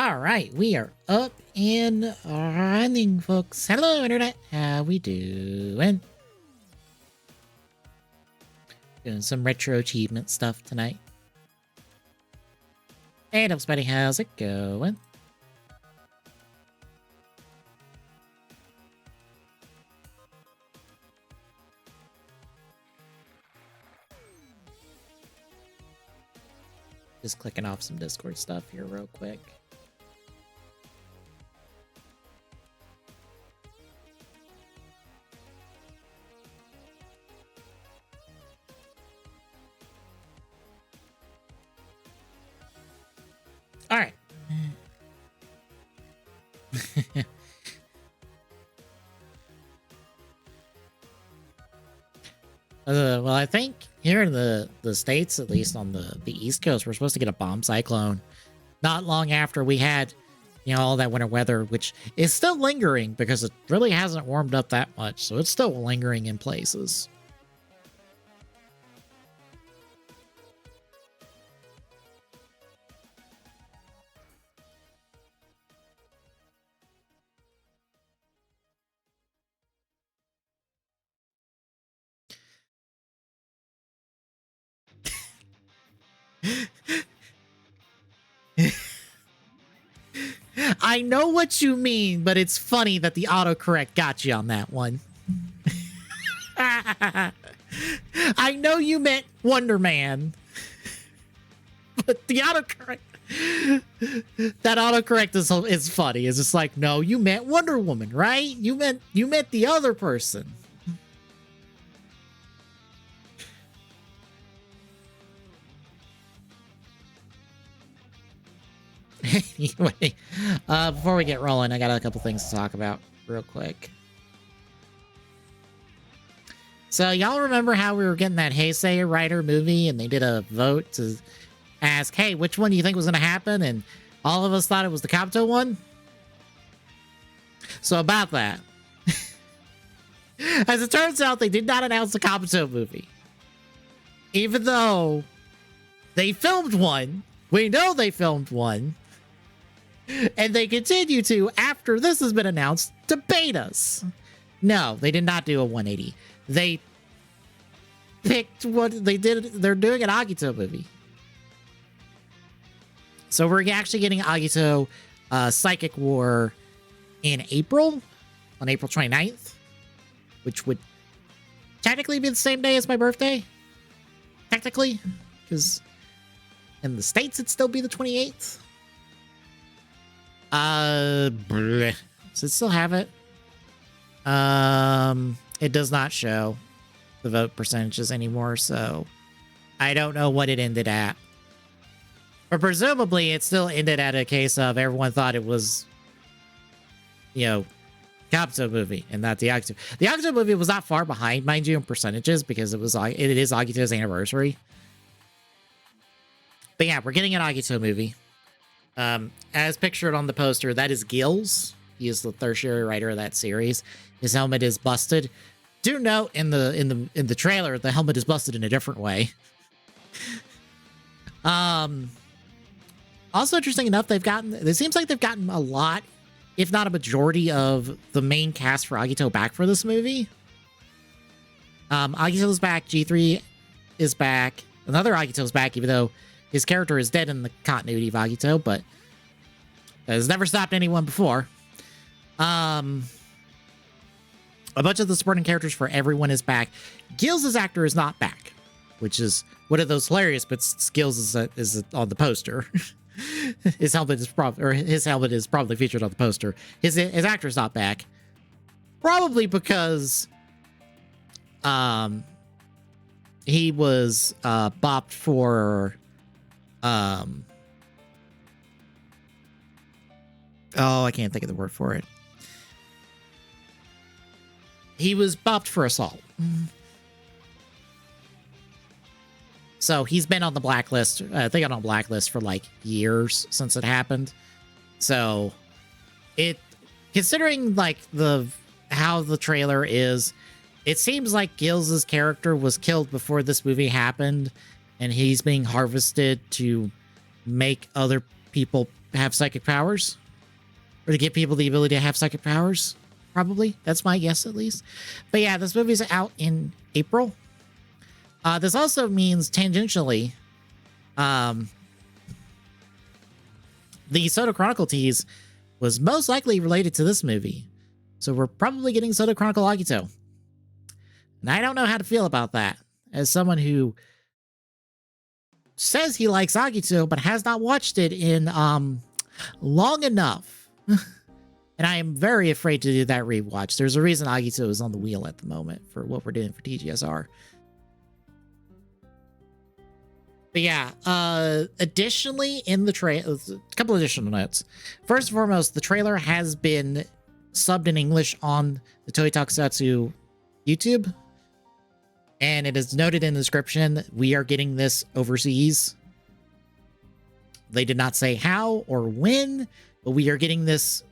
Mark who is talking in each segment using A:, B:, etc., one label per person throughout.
A: All right, we are up and running, folks. Hello, Internet. How we doing? Doing some retro achievement stuff tonight. Hey, buddy, how's it going? Just clicking off some Discord stuff here real quick. All right. Well, I think here in the States, at least on the East Coast, we're supposed to get a bomb cyclone not long after we had, all that winter weather, which is still lingering because it really hasn't warmed up that much. So it's still lingering in places. I know what you mean, but it's funny that the autocorrect got you on that one. I know you meant Wonder Man, but the autocorrect, that autocorrect is funny. It's just like, no, you meant Wonder Woman, right? You meant the other person. Anyway, before we get rolling, I got a couple things to talk about real quick. So y'all remember how we were getting that Heisei Rider movie and they did a vote to ask, hey, which one do you think was going to happen? And all of us thought it was the Kabuto one. So about that, as it turns out, they did not announce the Kabuto movie. Even though they filmed one. We know they filmed one. And they continue to, after this has been announced, debate us. No, they did not do a 180. They picked what they did. They're doing an Agito movie. So we're actually getting Agito Psychic War in April, on April 29th, which would technically be the same day as my birthday. Technically, because in the States it'd still be the 28th. Does it still have it? It does not show the vote percentages anymore, so I don't know what it ended at. But presumably it still ended at a case of everyone thought it was, Kabuto movie and not the Agito. The Agito movie was not far behind, mind you, in percentages because it is Agito's anniversary. But yeah, we're getting an Agito movie. As pictured on the poster, that is Gills. He is the tertiary writer of that series. His helmet is busted. Do note in the trailer, the helmet is busted in a different way. Also interesting enough, it seems like they've gotten a lot, if not a majority, of the main cast for Agito back for this movie. Agito's back, G3 is back, another Agito's back, even though his character is dead in the continuity of Agito, but has never stopped anyone before. A bunch of the supporting characters for everyone is back. Gills' actor is not back, which is one of those hilarious, but Gills is on the poster. His helmet is probably featured on the poster. His actor is not back, probably because he was bopped for I can't think of the word for it. He was bopped for assault. So he's been on the blacklist. I think on a blacklist for like years since it happened. So considering like how the trailer is, it seems like Gills' character was killed before this movie happened, and he's being harvested to make other people have psychic powers. Or to give people the ability to have psychic powers. Probably. That's my guess, at least. But yeah, this movie's out in April. This also means, tangentially, the Soda Chronicle tease was most likely related to this movie. So we're probably getting Soda Chronicle Agito. And I don't know how to feel about that. As someone who says he likes Agito, but has not watched it in long enough. And I am very afraid to do that rewatch. There's a reason Agito is on the wheel at the moment for what we're doing for TGSR. But yeah, additionally in the trailer, a couple additional notes. First and foremost, the trailer has been subbed in English on the Toei Tokusatsu YouTube. And it is noted in the description, we are getting this overseas. They did not say how or when, but we are getting this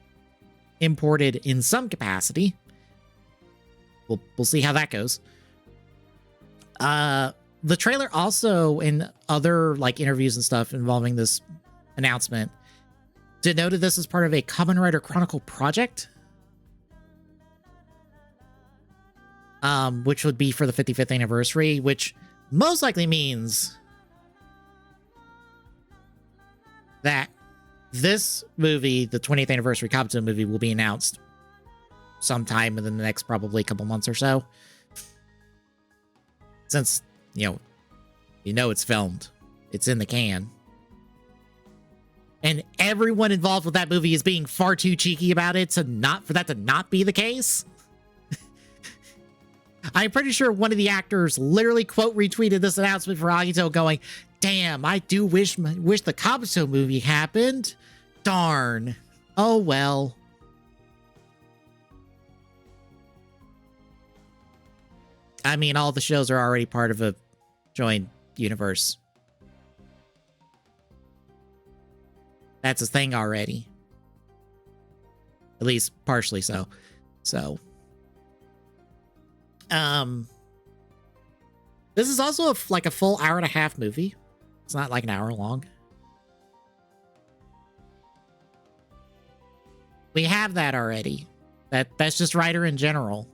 A: imported in some capacity. We'll see how that goes. The trailer also, in other like interviews and stuff involving this announcement, denoted this as part of a Kamen Rider Chronicle project. Which would be for the 55th anniversary, which most likely means that this movie, the 20th anniversary Kabuto movie, will be announced sometime in the next probably couple months or so. Since, you know it's filmed. It's in the can. And everyone involved with that movie is being far too cheeky about it for that to not be the case. I'm pretty sure one of the actors literally quote retweeted this announcement for Agito going, damn, I do wish the Kabuto movie happened. Darn. Oh, well. I mean, all the shows are already part of a joint universe. That's a thing already. At least partially so. This is also like a full hour and a half movie. It's not like an hour long. We have that already. That's just Rider in general.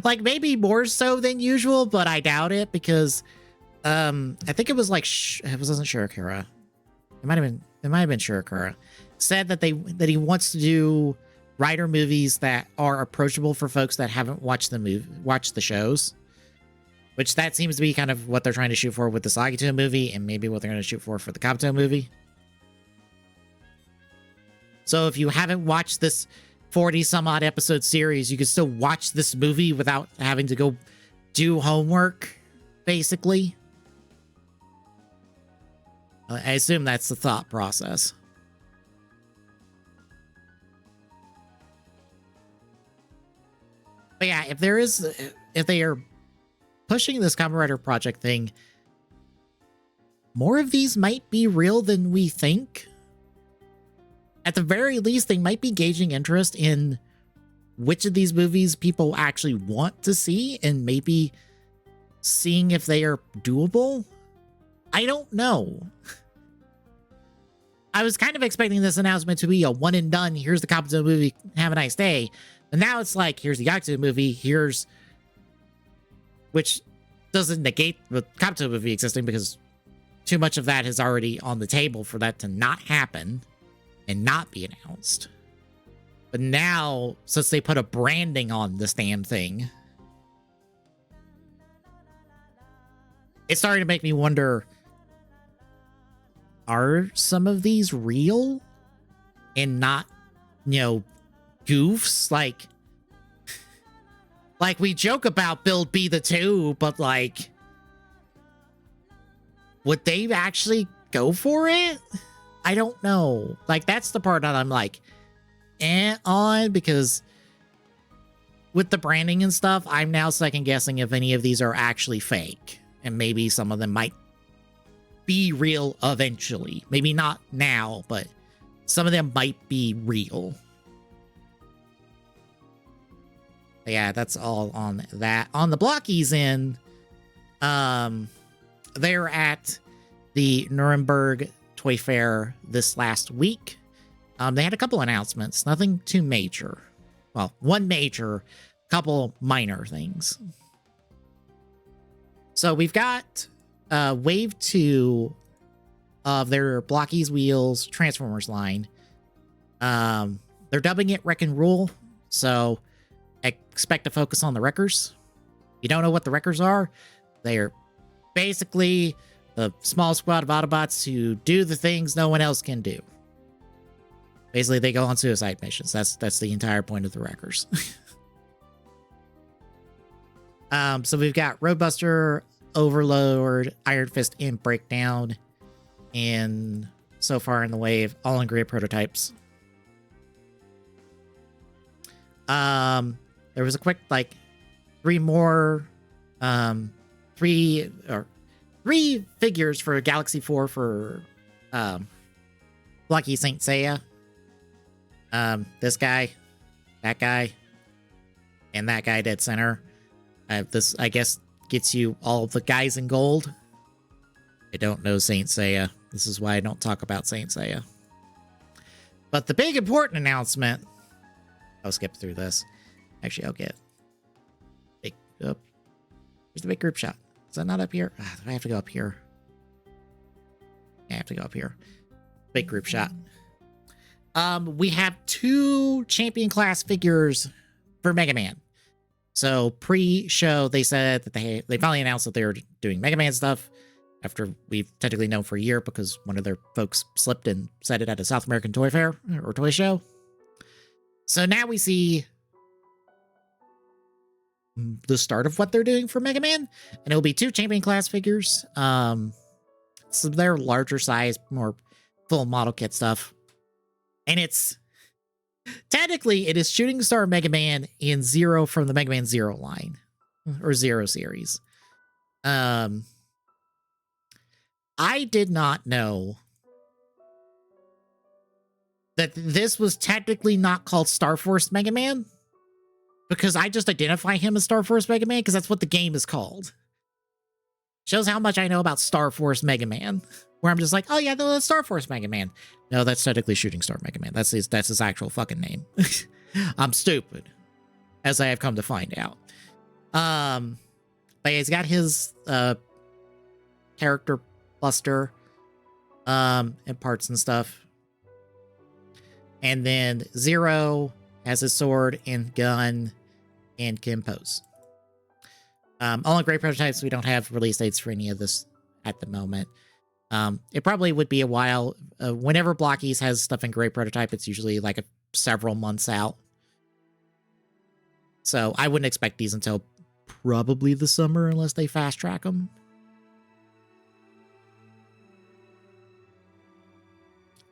A: Like maybe more so than usual, but I doubt it because I think it was like it wasn't Shirakura. It might have been Shirakura. Said that he wants to do Rider movies that are approachable for folks that haven't watched the shows, which that seems to be kind of what they're trying to shoot for with the Sagito movie, and maybe what they're going to shoot for the Kabuto movie. So if you haven't watched this 40 some odd episode series, you can still watch this movie without having to go do homework, basically. I assume that's the thought process. But yeah, if they are pushing this Kamen Rider project thing, more of these might be real than we think. At the very least, they might be gauging interest in which of these movies people actually want to see and maybe seeing if they are doable. I don't know. I was kind of expecting this announcement to be a one and done. Here's the Kabuto movie. Have a nice day. But now it's like, here's the Yakuza movie. Which doesn't negate the Kabuto movie existing because too much of that is already on the table for that to not happen and not be announced. But now, since they put a branding on this damn thing, it's starting to make me wonder, are some of these real and not, goofs? Like we joke about Build B the 2, but like, would they actually go for it? I don't know. Like, that's the part that I'm like, on, because with the branding and stuff, I'm now second guessing if any of these are actually fake. And maybe some of them might be real eventually. Maybe not now, but some of them might be real. But yeah, that's all on that. On the Blockies end, they're at the Nuremberg Toy Fair this last week. They had a couple announcements, nothing too major. Well, one major, couple minor things. So we've got Wave 2 of their Blockies Wheels Transformers line. They're dubbing it Wreck and Rule, so expect to focus on the wreckers. If you don't know what the wreckers are, they're basically the small squad of Autobots who do the things no one else can do. Basically, they go on suicide missions. That's the entire point of the wreckers. So we've got Roadbuster, Overlord, Iron Fist, and Breakdown, and so far in the wave, all in grid prototypes. There was a quick three figures for Galaxy 4 for Lucky Saint Seiya. This guy, that guy, and that guy dead center. This, I guess, gets you all the guys in gold. I don't know Saint Seiya. This is why I don't talk about Saint Seiya. But the big important announcement... I'll skip through this. Actually, I'll get... Big up. Here's the big group shot. Is that not up here? Do I have to go up here? Yeah, I have to go up here. Big group shot. We have 2 champion class figures for Mega Man. So pre-show, they said that they finally announced that they were doing Mega Man stuff after we've technically known for a year because one of their folks slipped and said it at a South American toy fair or toy show. So now we see the start of what they're doing for Mega Man, and it'll be 2 champion class figures. So they're larger size, more full model kit stuff. And it's technically it is Shooting Star Mega Man and Zero from the Mega Man Zero line or Zero series. I did not know that this was technically not called Star Force Mega Man, because I just identify him as Star Force Mega Man because that's what the game is called. Shows how much I know about Star Force Mega Man, where I'm just like, oh yeah, no, that's Star Force Mega Man. No, that's technically Shooting Star Mega Man. That's his actual fucking name. I'm stupid, as I have come to find out. But he's got his character Buster and parts and stuff. And then Zero has his sword and gun and can pose. All in great prototypes. We don't have release dates for any of this at the moment. It probably would be a while. Whenever Blockies has stuff in great prototype, it's usually like several months out. So I wouldn't expect these until probably the summer unless they fast track them.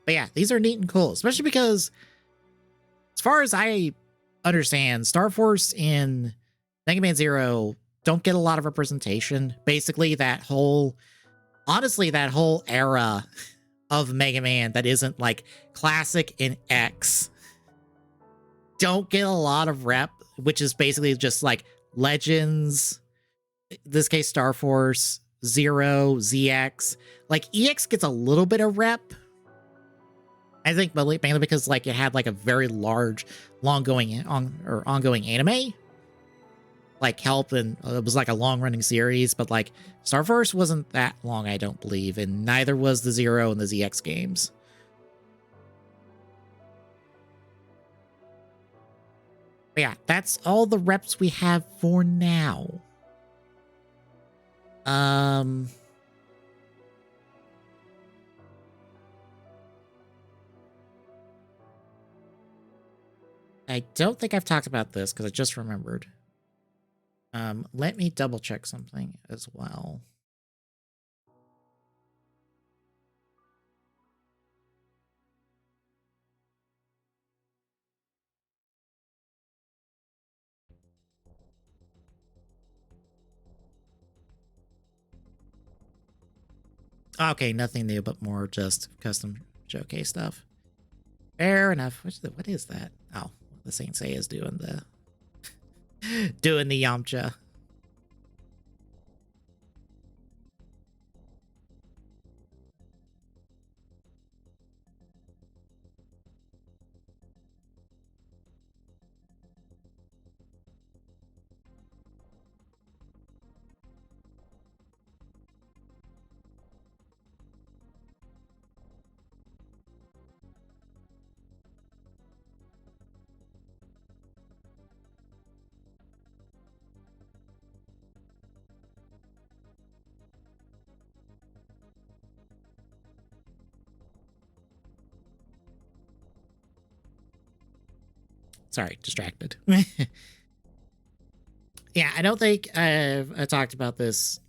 A: But yeah, these are neat and cool, especially because as far as I understand, Star Force in Mega Man Zero don't get a lot of representation. Basically, that whole era of Mega Man that isn't like Classic and X don't get a lot of rep, which is basically just like Legends, in this case Star Force, Zero, ZX. Like EX gets a little bit of rep, I think mainly because like it had like a very large ongoing anime like help, and it was like a long running series, but like Star Force wasn't that long, I don't believe, and neither was the Zero and the ZX games. But yeah, that's all the reps we have for now. I don't think I've talked about this because I just remembered. Let me double check something as well. Okay, nothing new, but more just custom showcase stuff. Fair enough. What is that? Oh, the Saint Seiya is doing the Yamcha. Sorry, distracted. Yeah, I don't think I talked about this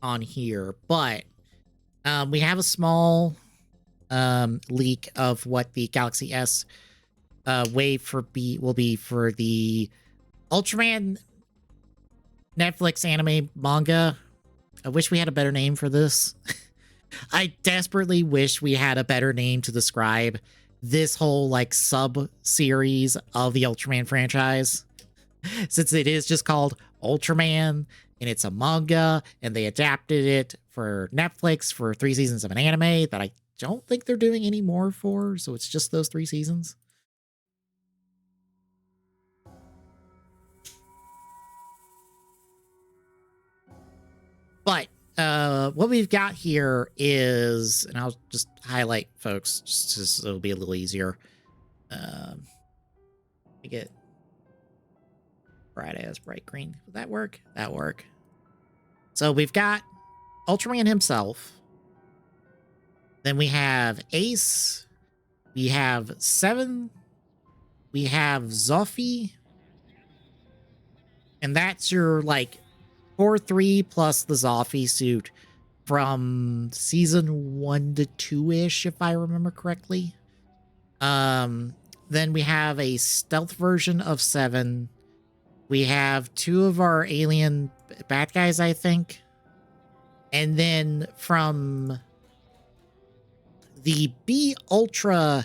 A: on here, but we have a small leak of what the Galaxy S wave will be for the Ultraman Netflix anime manga. I wish we had a better name for this. I desperately wish we had a better name to describe this whole like sub series of the Ultraman franchise, since it is just called Ultraman and it's a manga and they adapted it for Netflix for 3 seasons of an anime that I don't think they're doing any more for. So it's just those 3 seasons. But what we've got here is, and I'll just highlight folks just so it'll be a little easier. Let me get bright as bright green. Would that work? That work. So we've got Ultraman himself. Then we have Ace. We have Seven. We have Zoffy. And that's your like 4-3 plus the Zoffy suit from season 1 to 2-ish, if I remember correctly. Then we have a stealth version of Seven. We have 2 of our alien bad guys, I think. And then from the B Ultra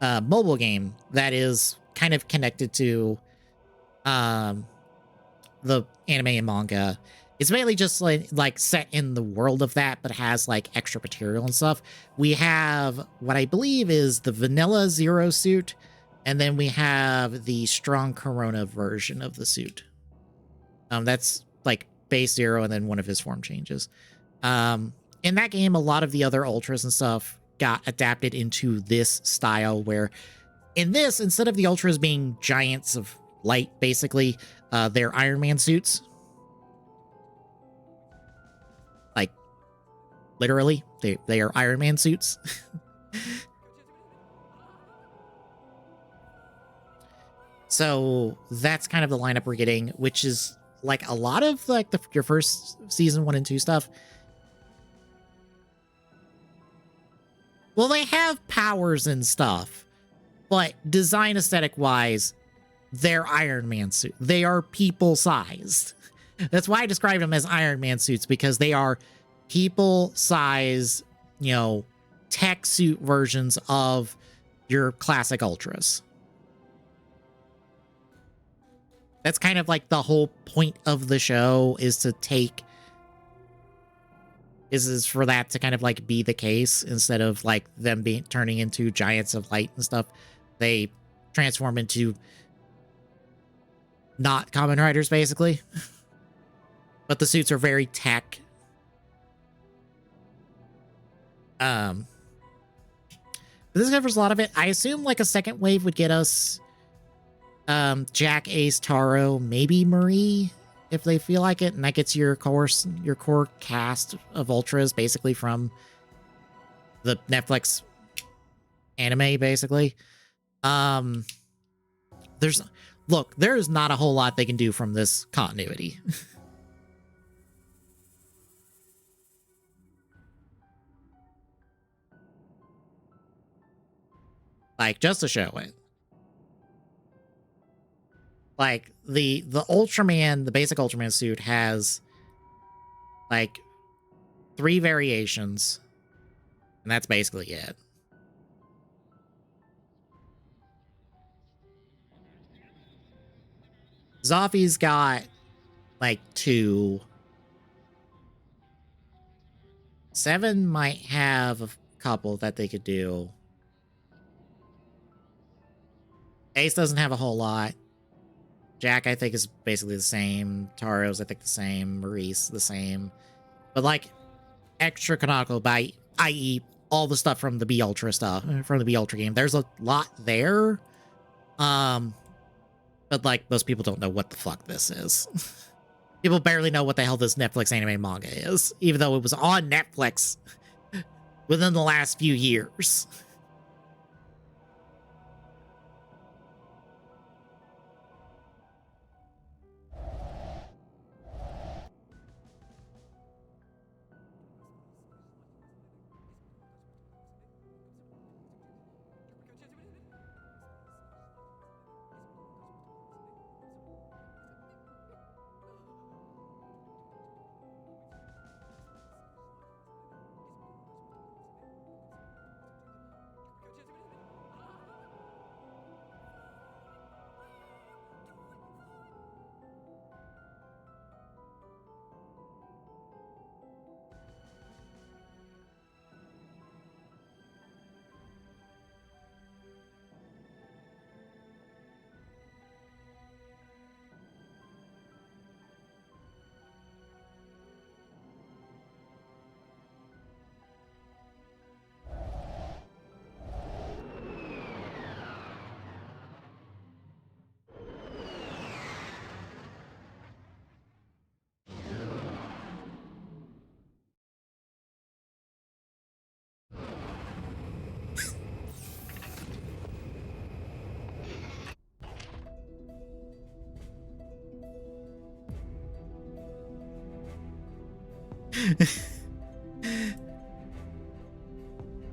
A: mobile game that is kind of connected to the anime and manga, it's mainly just like set in the world of that, but has like extra material and stuff. We have what I believe is the vanilla Zero suit, and then we have the strong Corona version of the suit. That's like base Zero and then one of his form changes. In that game, a lot of the other Ultras and stuff got adapted into this style, where in this, instead of the Ultras being giants of light, basically, they're Iron Man suits. Like, literally, they are Iron Man suits. So that's kind of the lineup we're getting, which is like a lot of like your first season 1 and 2 stuff. Well, they have powers and stuff, but design aesthetic wise, they're Iron Man suits. They are people sized. That's why I describe them as Iron Man suits, because they are people size, you know, tech suit versions of your classic Ultras. That's kind of like the whole point of the show, is to take is for that to kind of like be the case. Instead of like them turning into giants of light and stuff, they transform into not Kamen Riders, basically. But the suits are very tech. But this covers a lot of it. I assume like a second wave would get us Jack, Ace, Taro, maybe Marie, if they feel like it, and that gets your core cast of Ultras basically from the Netflix anime, basically. There's not a whole lot they can do from this continuity. Like, just to show it. Like, the Ultraman, the basic Ultraman suit has, like, 3 variations. And that's basically it. Zoffy's got, like, 2. Seven might have a couple that they could do. Ace doesn't have a whole lot. Jack, I think, is basically the same. Taro's, I think, the same. Maurice, the same. But, like, extra canonical, by i.e., all the stuff from the B Ultra stuff, from the B Ultra game. There's a lot there. But, like, most people don't know what the fuck this is. People barely know what the hell this Netflix anime manga is, even though it was on Netflix within the last few years.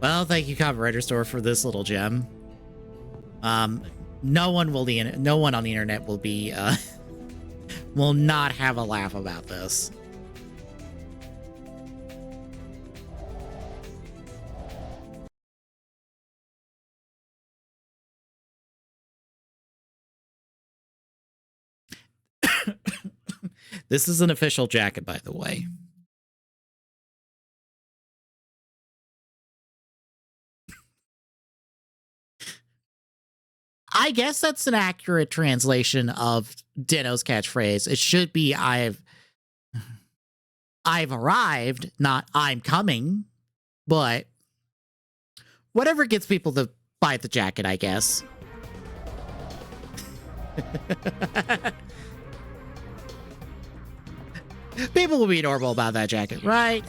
A: Well, thank you, Copywriter Store, for this little gem. No one on the internet will be will not have a laugh about this. This is an official jacket, by the way. I guess that's an accurate translation of Dino's catchphrase. It should be I've arrived, not I'm coming. But whatever gets people to buy the jacket, I guess. People will be normal about that jacket, right?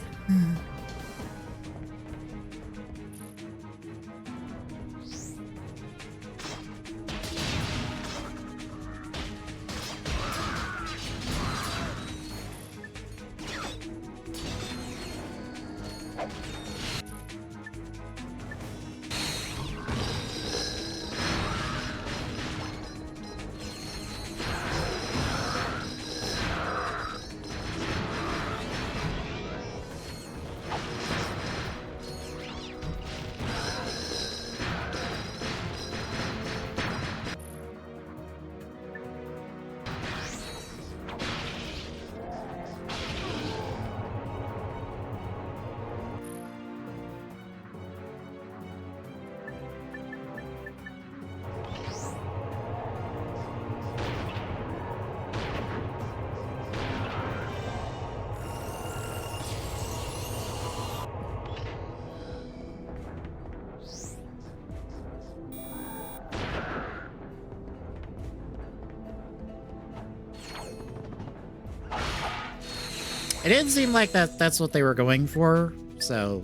A: It didn't seem like that's what they were going for, so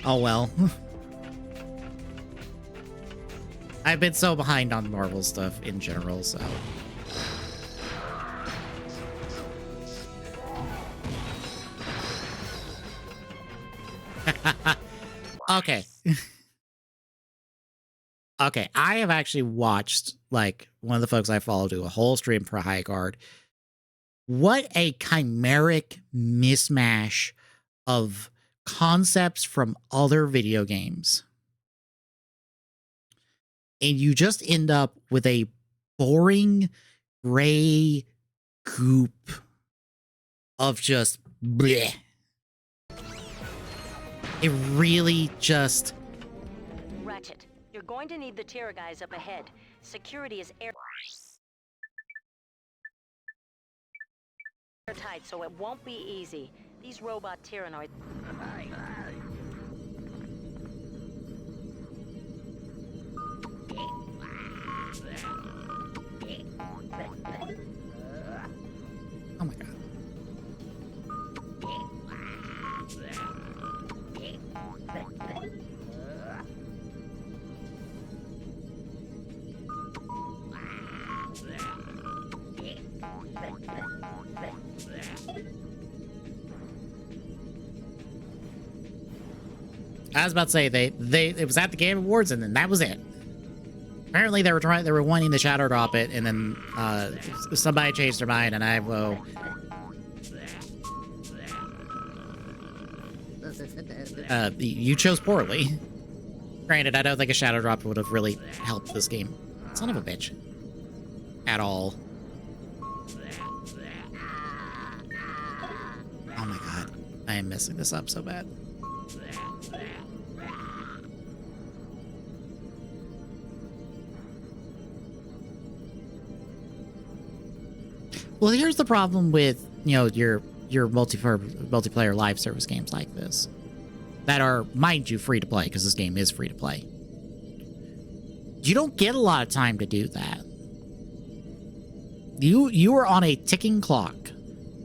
A: oh well. I've been so behind on Marvel stuff in general, so. Okay. Okay, I have actually watched, like, one of the folks I follow do a whole stream for High Guard. What a chimeric mismatch of concepts from other video games. And you just end up with a boring gray goop of just bleh. It really just...
B: Ratchet, you're going to need the Terra guys up ahead. Security is airtight, so it won't be easy. These robot tyrannoids...
A: Oh my god. I was about to say it was at the Game Awards and then that was it. Apparently they were wanting to shadow drop it, and then somebody changed their mind, and I will. You chose poorly. Granted, I don't think a shadow drop would have really helped this game. Son of a bitch. At all. Oh my god, I am messing this up so bad. Well, here's the problem with, you know, your multiplayer live service games like this that are, mind you, free to play, because this game is free to play. You don't get a lot of time to do that. You are on a ticking clock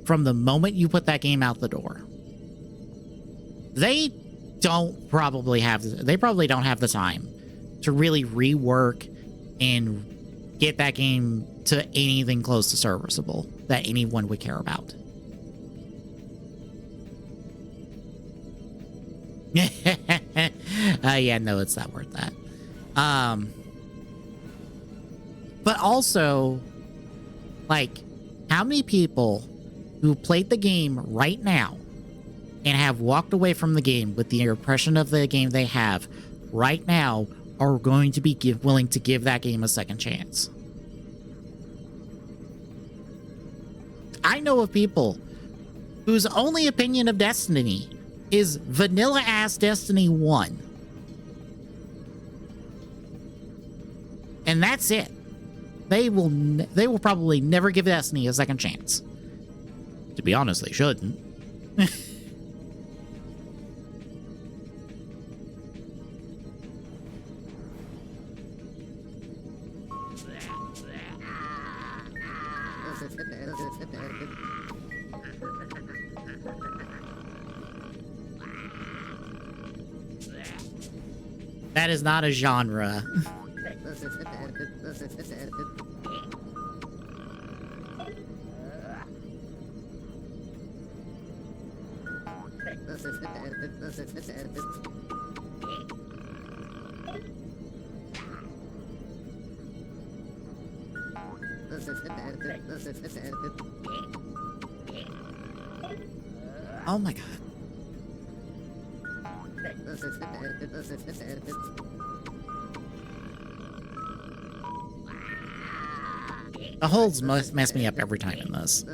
A: from the moment you put that game out the door. They probably don't have the time to really rework and get that game to anything close to serviceable that anyone would care about. Yeah, no, it's not worth that. But also, like, how many people who played the game right now and have walked away from the game with the impression of the game they have right now are going to be willing to give that game a second chance? I know of people whose only opinion of Destiny is vanilla-ass Destiny 1. And that's it. They will probably never give Destiny a second chance. To be honest, they shouldn't. That is not a genre. Oh my god. The holes must mess me up every time in this.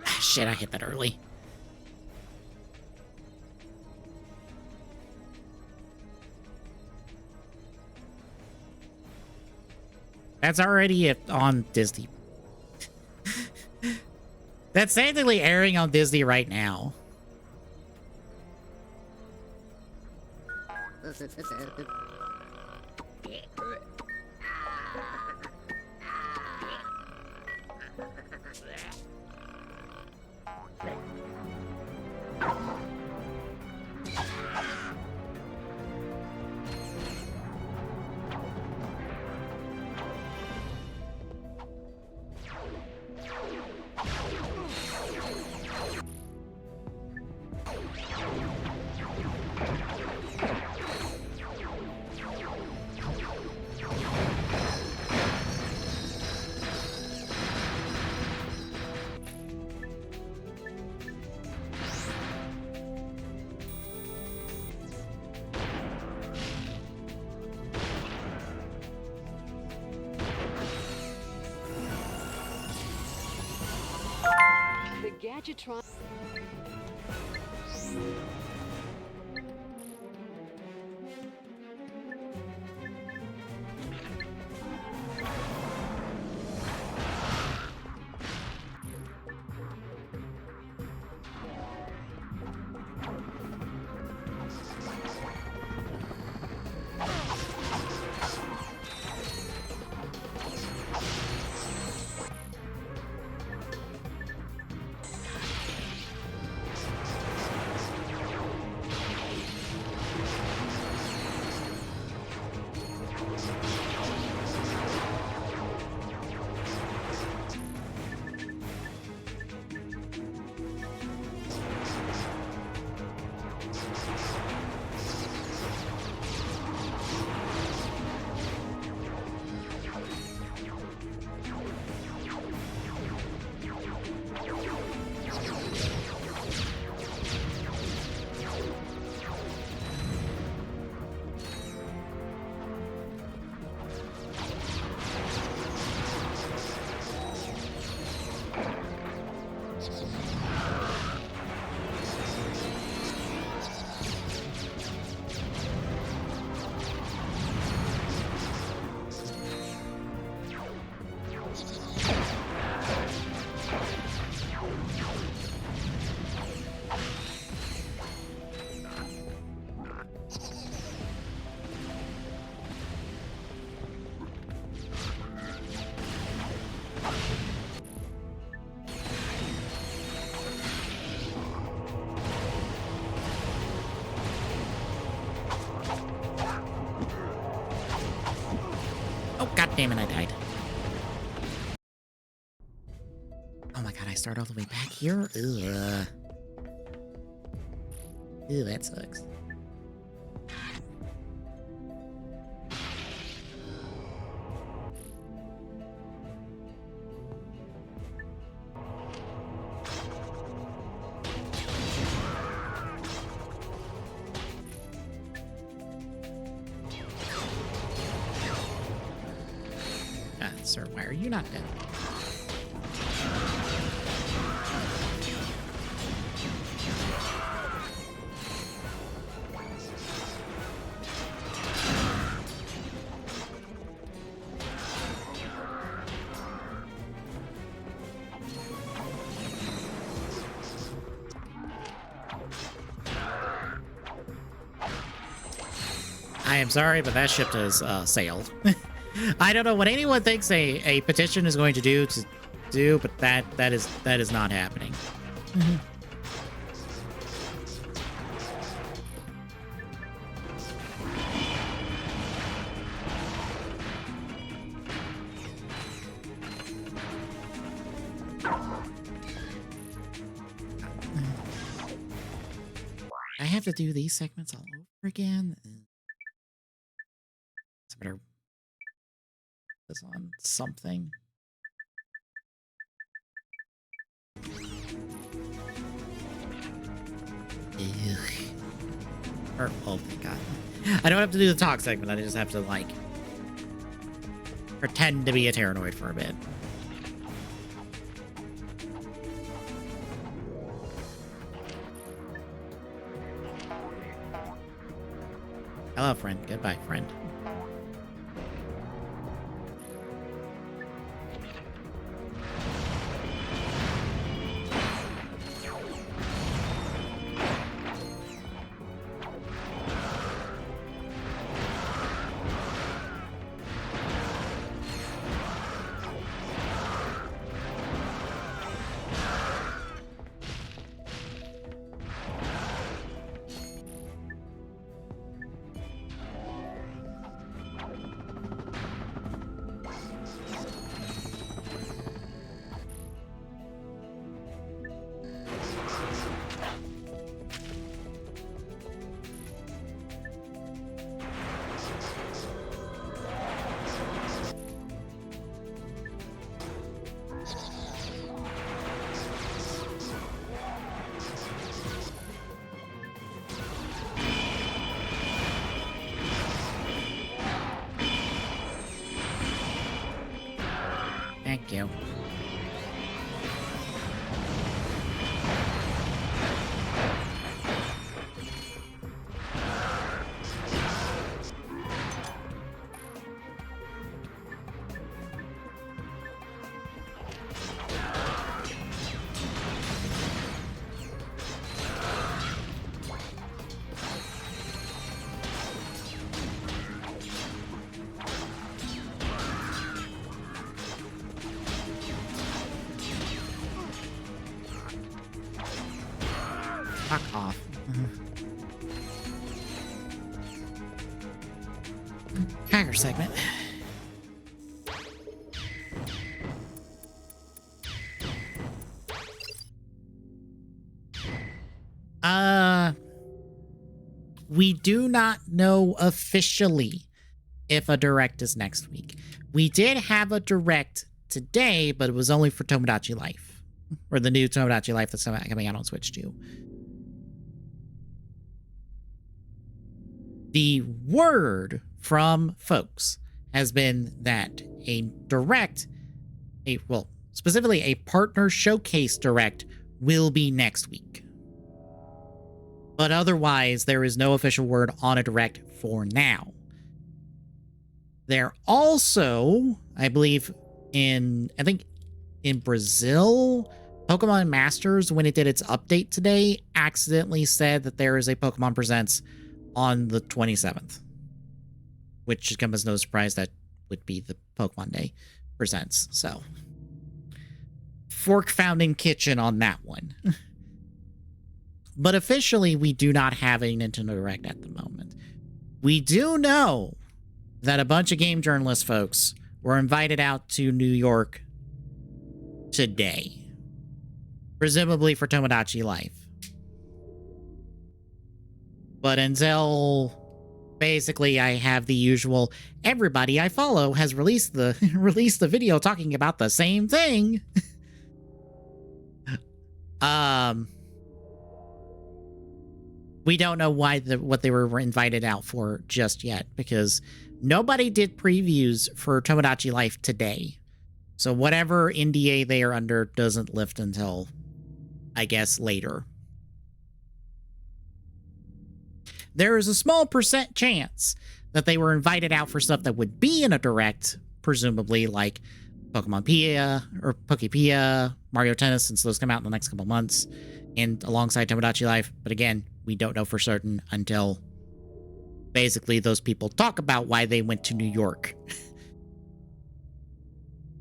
A: Ah, shit, I hit that early. That's already on Disney. That's technically airing on Disney right now.
C: The Gadgetron.
A: Oh, god damn it, I died. Oh my god, I start all the way back here? Ugh. Ew, that sucks. Sir, why are you not dead? I am sorry, but that ship has sailed. I don't know what anyone thinks a petition is going to do, but that is not happening. I have to do these segments all over again. I better put this on something. Or, oh my god. I don't have to do the talk segment, I just have to, like, pretend to be a Terranoid for a bit. Hello, friend. Goodbye, friend. Thank you. Fuck off. Tiger segment. We do not know officially if a direct is next week. We did have a direct today, but it was only for Tomodachi Life, or the new Tomodachi Life that's coming out on Switch 2. The word from folks has been that a direct, specifically a partner showcase direct, will be next week. But otherwise, there is no official word on a direct for now. There also, I believe, in Brazil, Pokemon Masters, when it did its update today, accidentally said that there is a Pokemon Presents on the 27th, which should come as no surprise. That would be the Pokemon Day Presents. So, fork found in kitchen on that one. But officially, we do not have a Nintendo Direct at the moment. We do know that a bunch of game journalist folks were invited out to New York today, presumably for Tomodachi Life. But until basically I have the usual everybody I follow has released the released the video talking about the same thing. We don't know what they were invited out for just yet, because nobody did previews for Tomodachi Life today. So whatever NDA they are under doesn't lift until, I guess, later. There is a small percent chance that they were invited out for stuff that would be in a direct, presumably like Pokemon Pia or Pokepia, Mario Tennis, since those come out in the next couple months, and alongside Tomodachi Life. But again, we don't know for certain until basically those people talk about why they went to New York.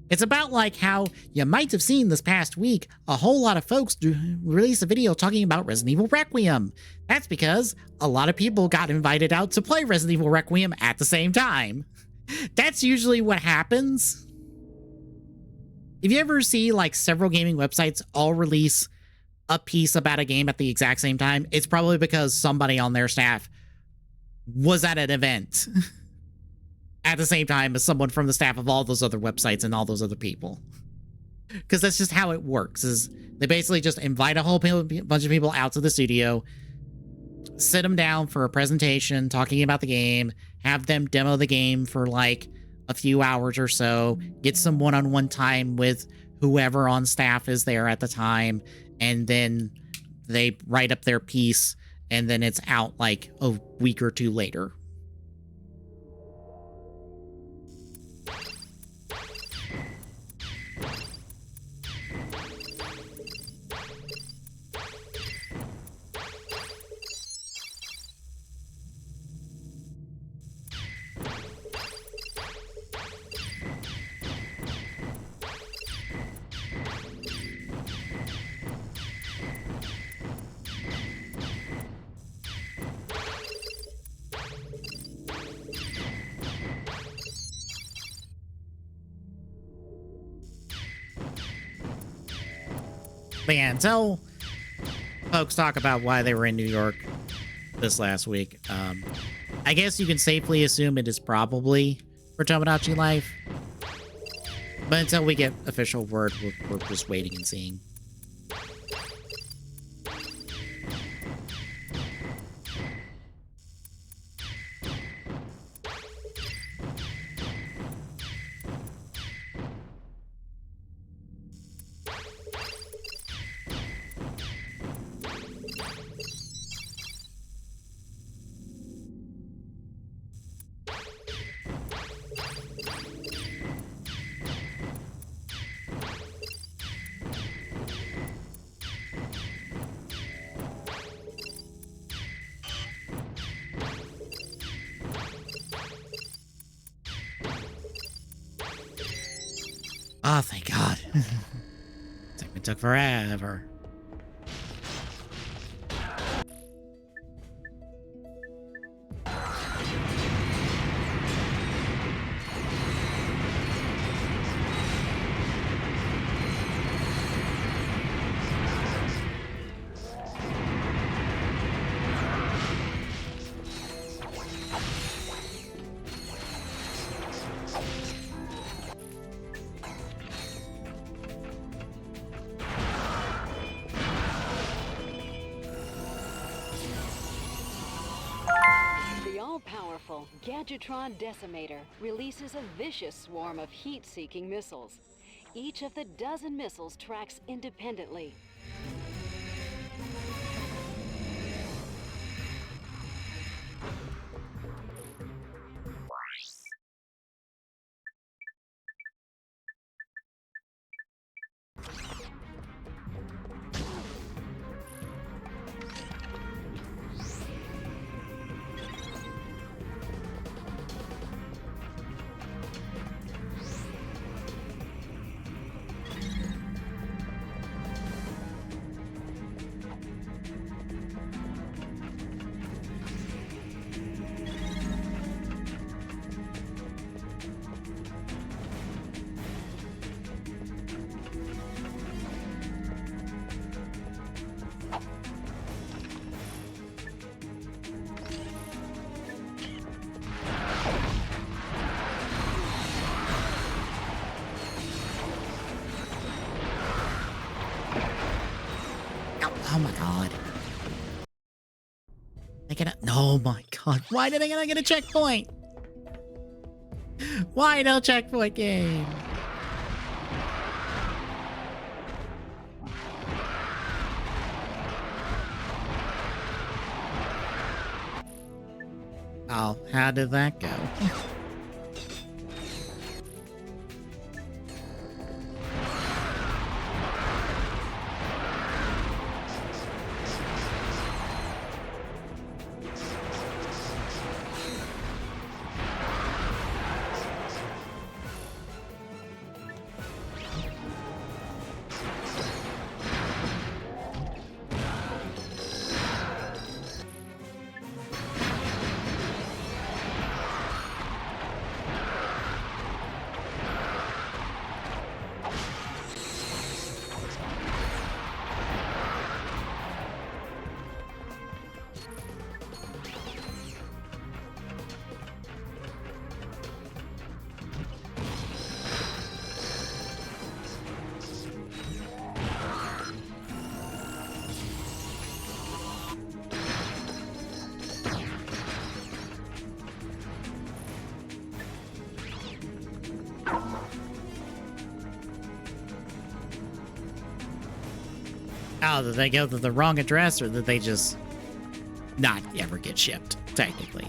A: It's about like how you might have seen this past week, a whole lot of folks release a video talking about Resident Evil Requiem. That's because a lot of people got invited out to play Resident Evil Requiem at the same time. That's usually what happens. If you ever see like several gaming websites all release a piece about a game at the exact same time, it's probably because somebody on their staff was at an event at the same time as someone from the staff of all those other websites and all those other people. Because that's just how it works, is they basically just invite a whole bunch of people out to the studio, sit them down for a presentation talking about the game, have them demo the game for like a few hours or so, get some one-on-one time with whoever on staff is there at the time, and then they write up their piece, and then it's out like a week or two later. But yeah, until folks talk about why they were in New York this last week, I guess you can safely assume it is probably for Tomodachi Life. But until we get official word, we're just waiting and seeing. Oh, thank God. It took forever.
C: Gadgetron Decimator releases a vicious swarm of heat-seeking missiles. Each of the dozen missiles tracks independently.
A: Oh my god. I get oh my god. Why did I not get a checkpoint? Why no checkpoint game? Oh, how did that go? Oh, did they go to the wrong address, or did they just not ever get shipped, technically?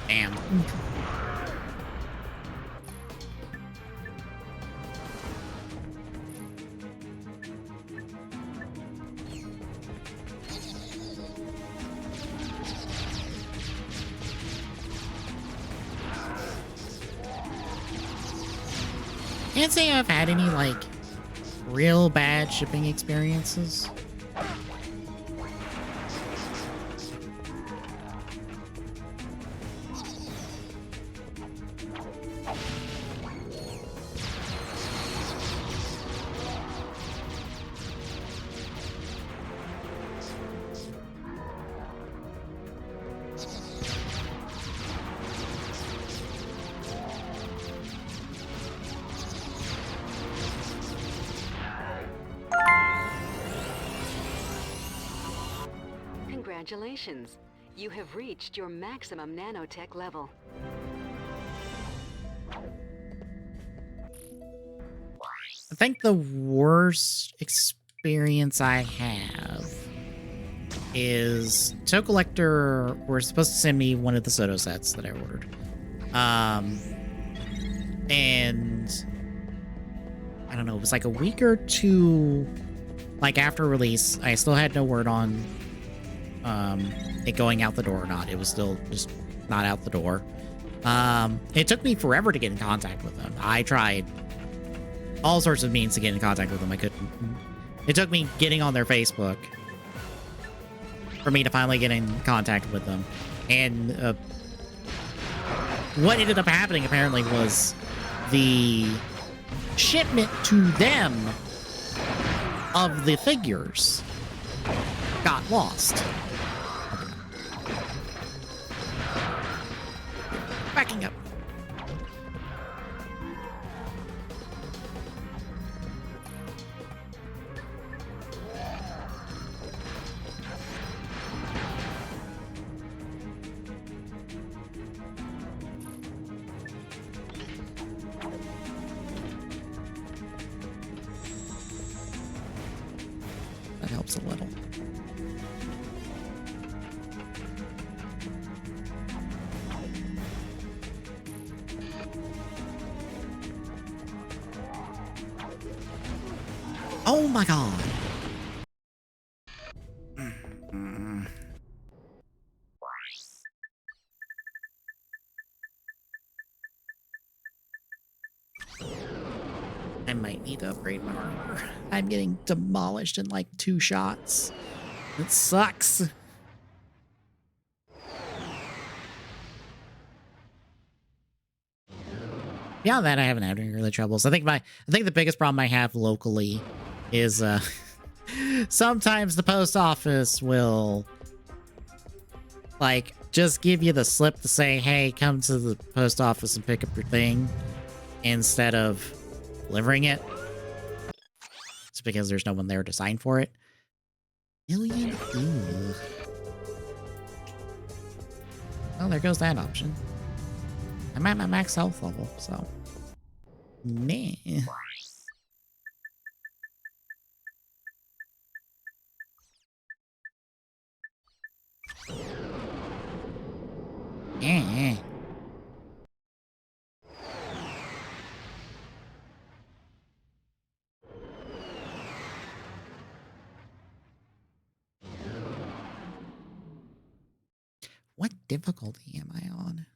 A: Damn. Can't say I've had any, like, real bad shipping experiences.
C: Congratulations. You have reached your maximum nanotech level.
A: I think the worst experience I have is Toe Collector were supposed to send me one of the Soto sets that I ordered. And I don't know, it was like a week or two like after release. I still had no word on it going out the door or not. It was still just not out the door. It took me forever to get in contact with them. I tried all sorts of means to get in contact with them. I couldn't. It took me getting on their Facebook for me to finally get in contact with them. And what ended up happening apparently was the shipment to them of the figures got lost. Backing up. That helps a little. Oh my god. I might need to upgrade my armor. I'm getting demolished in like 2 shots. It sucks. Beyond that, I haven't had any really troubles. I think the biggest problem I have locally is sometimes the post office will like just give you the slip to say, hey, come to the post office and pick up your thing instead of delivering it. It's because there's no one there to sign for it. Million? Ooh. Well, there goes that option. I'm at my max health level, so. Meh. Eh. What difficulty am I on?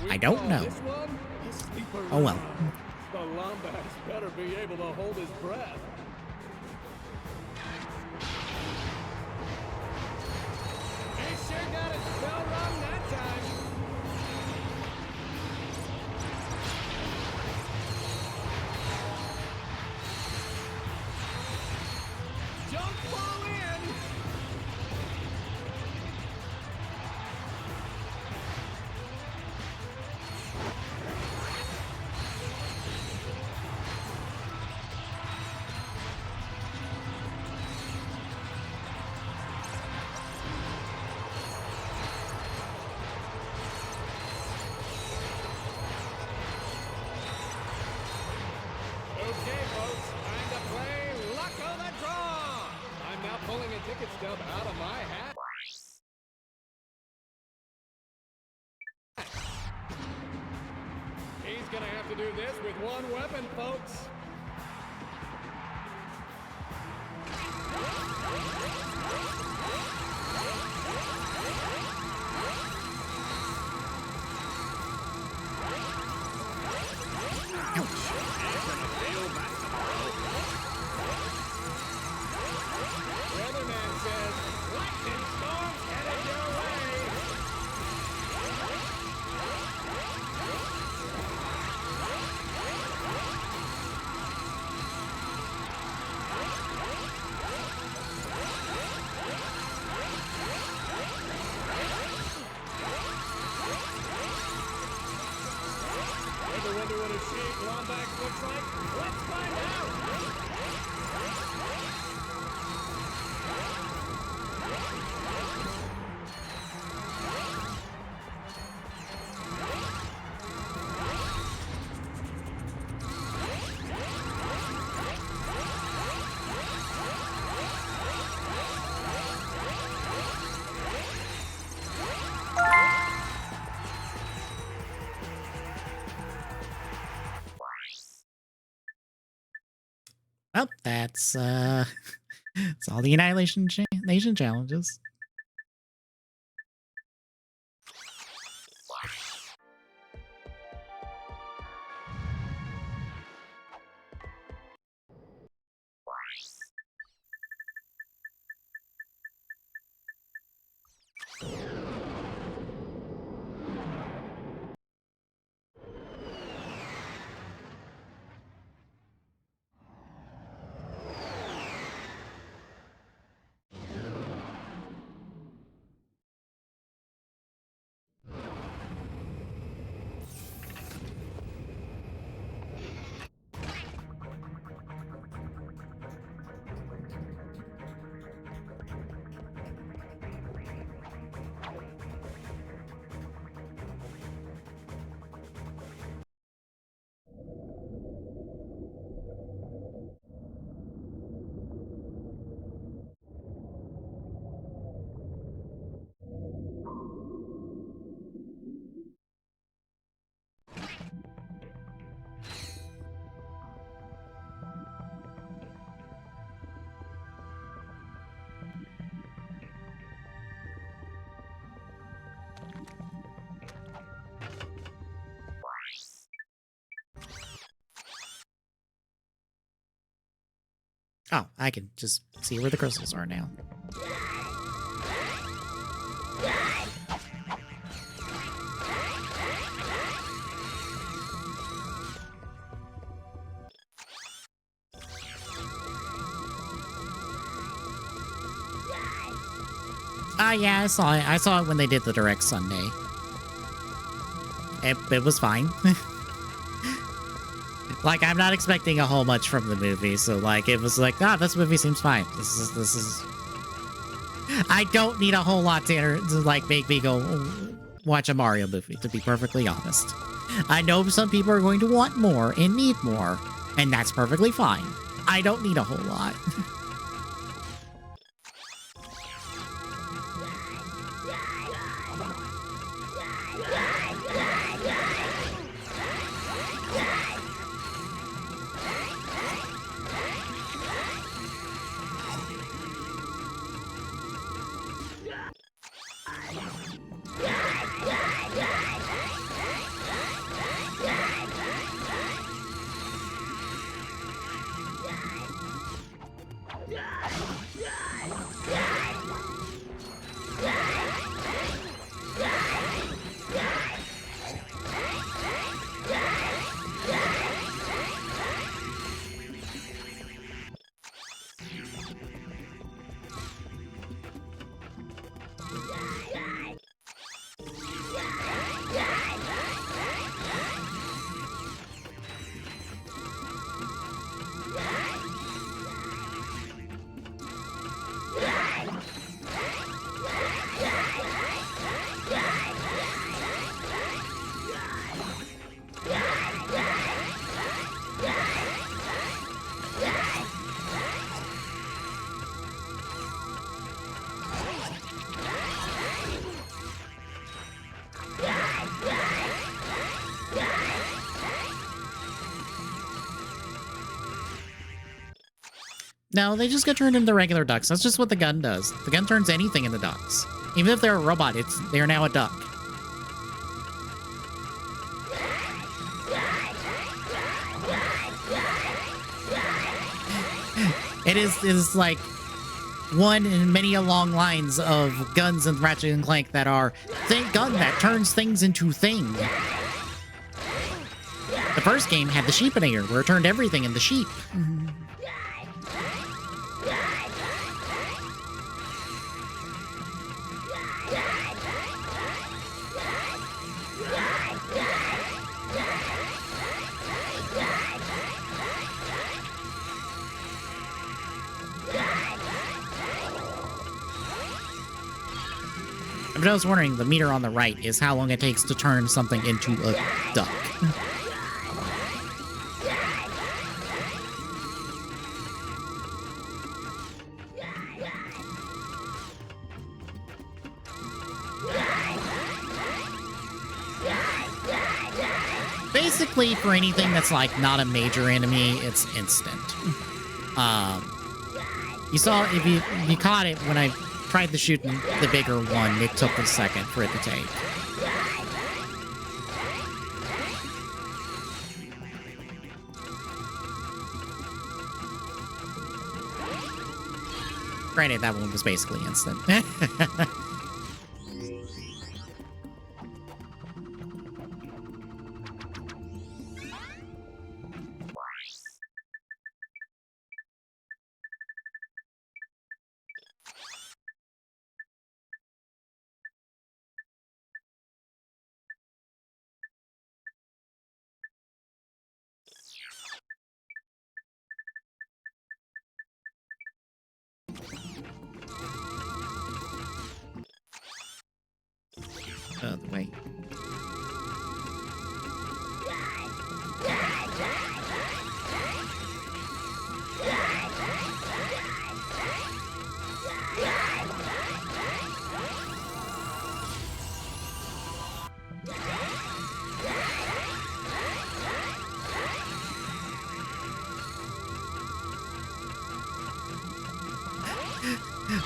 A: I don't know. Oh well.
D: The Lombax better be able to hold his breath. He sure got his spell wrong that time. Don't fall in! Okay, folks, time to play Luck of the Draw! I'm now pulling a ticket stub out of my hat. He's gonna have to do this with one weapon, folks. Weatherman says, lightning storms headed your way. Ever wonder what a sheep Lombax looks like? Let's find out!
A: Well, that's it's all the Annihilation Nation challenges. Oh, I can just see where the crystals are now. Yeah, I saw it. I saw it when they did the Direct Sunday. It was fine. Like, I'm not expecting a whole much from the movie, so like it was like, this movie seems fine. This is. I don't need a whole lot to like make me go watch a Mario movie, to be perfectly honest. I know some people are going to want more and need more, and that's perfectly fine. I don't need a whole lot. No, they just get turned into regular ducks. That's just what the gun does. The gun turns anything into ducks. Even if they're a robot, they're now a duck. It is like one in many long lines of guns in Ratchet and Clank that are gun that turns things into thing. The first game had the Sheepinator, where it turned everything into sheep. But I was wondering, the meter on the right is how long it takes to turn something into a duck. Basically, for anything that's like not a major enemy, it's instant. You saw, if you caught it when I tried to shoot the bigger one, it took a second for it to take. Granted, that one was basically instant. The way.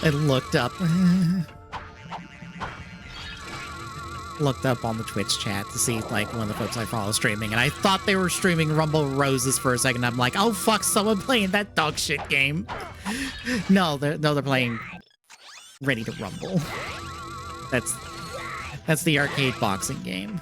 A: I looked up. Looked up on the Twitch chat to see, like, one of the folks I follow streaming, and I thought they were streaming Rumble Roses for a second. I'm like, oh fuck, someone playing that dog shit game. No, they're playing Ready to Rumble. That's the arcade boxing game.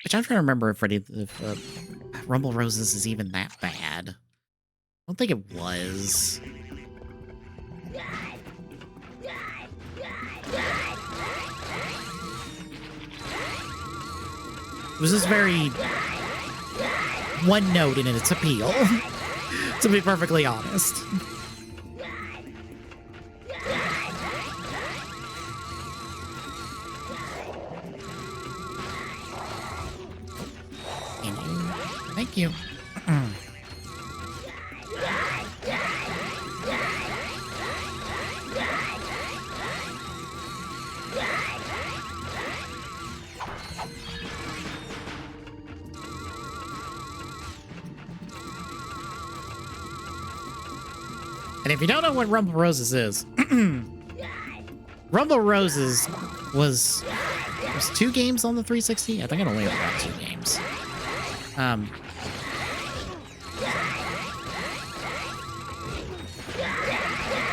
A: Which I'm trying to remember if Rumble Roses is even that bad. I don't think it was. It was just very one note in its appeal, to be perfectly honest. Thank you. And if you don't know what Rumble Roses is, Rumble Roses was 2 games on the 360. I think it only had 2 games.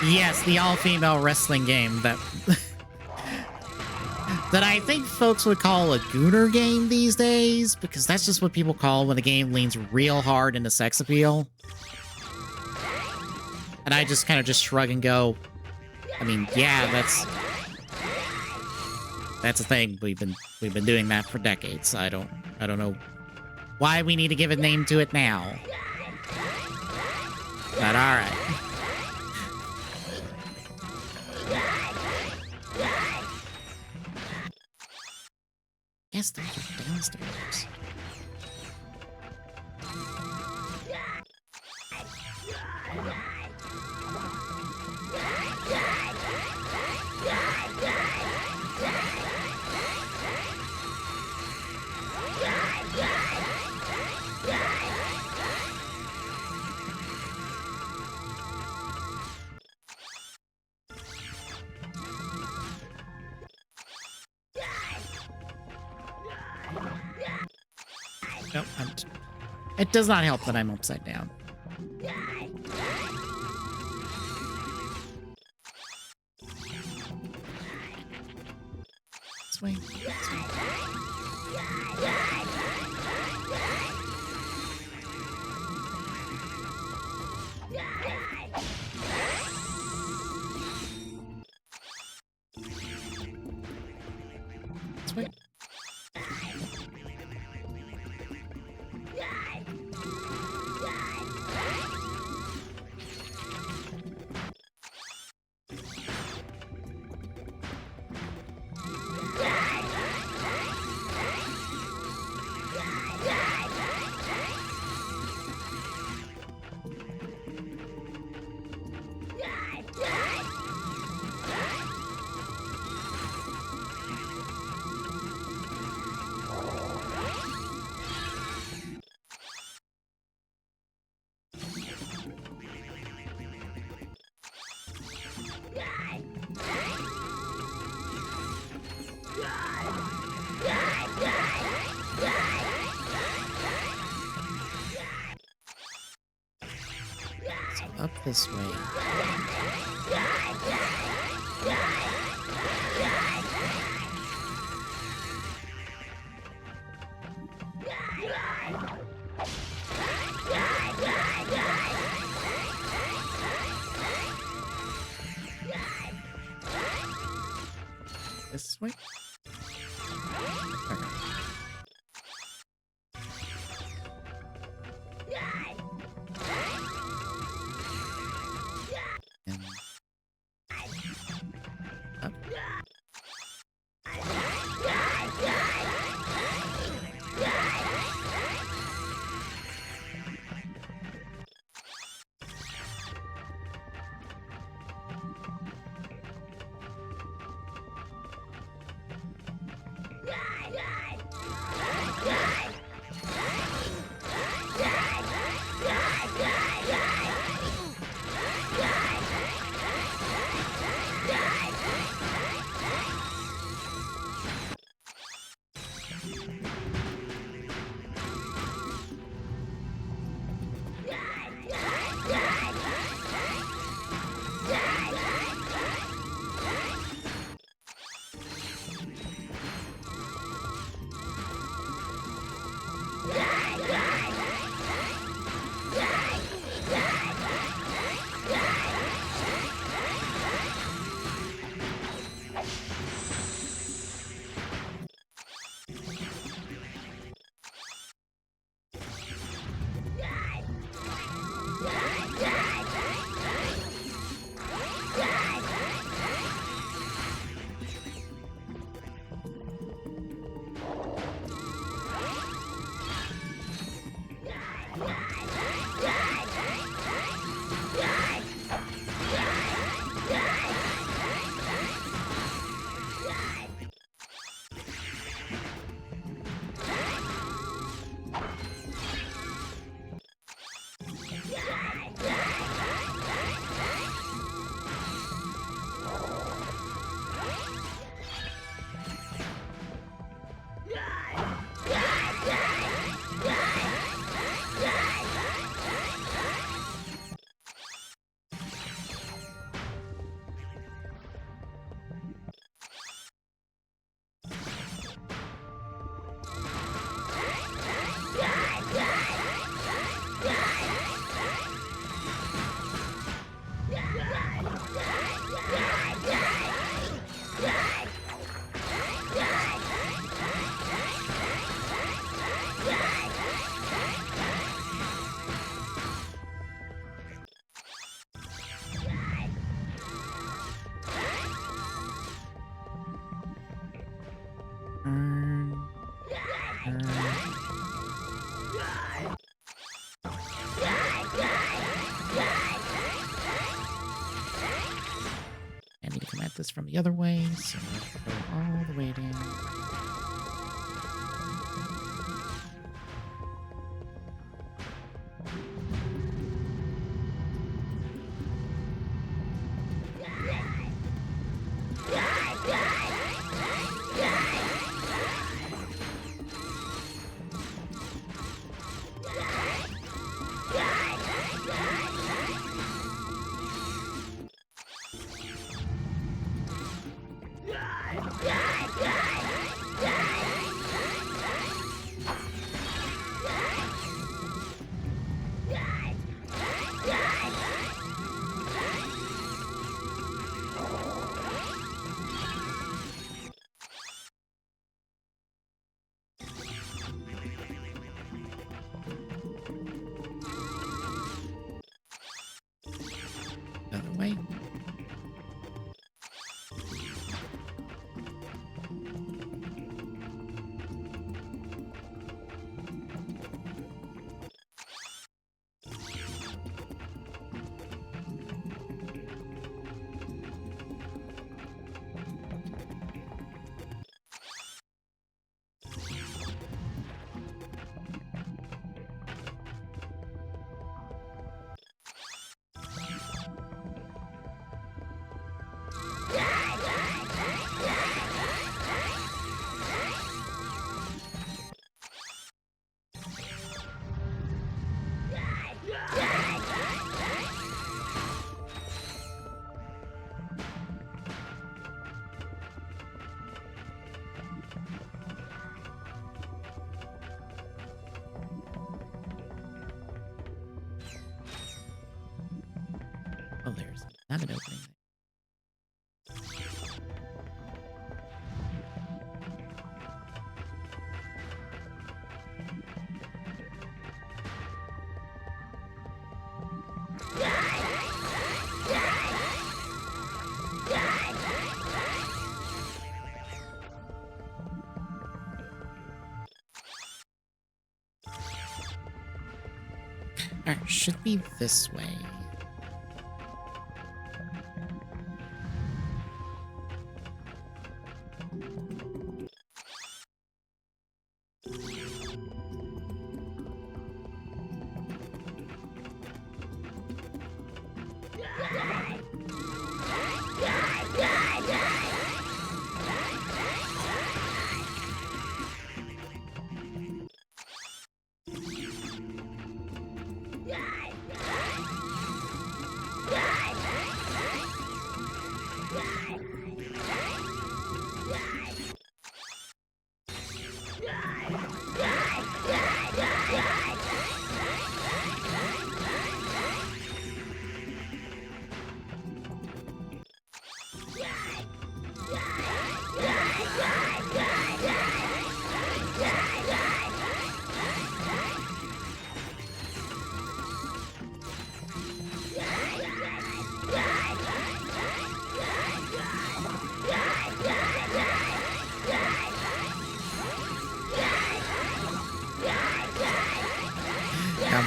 A: Yes, the all-female wrestling game that that I think folks would call a gooner game these days, because that's just what people call when a game leans real hard into sex appeal. And I just kind of just shrug and go, I mean, yeah, that's a thing. We've been doing that for decades. I don't know why we need to give a name to it now. But all right. Yes, those are downstairs. Nope, it does not help that I'm upside down. This way. This way. This way. This way. This way? Okay. And up. Turn. Turn. I need to come at this from the other way, so I have to go all the way down. Other way. Not an opening. Alright, should be this way.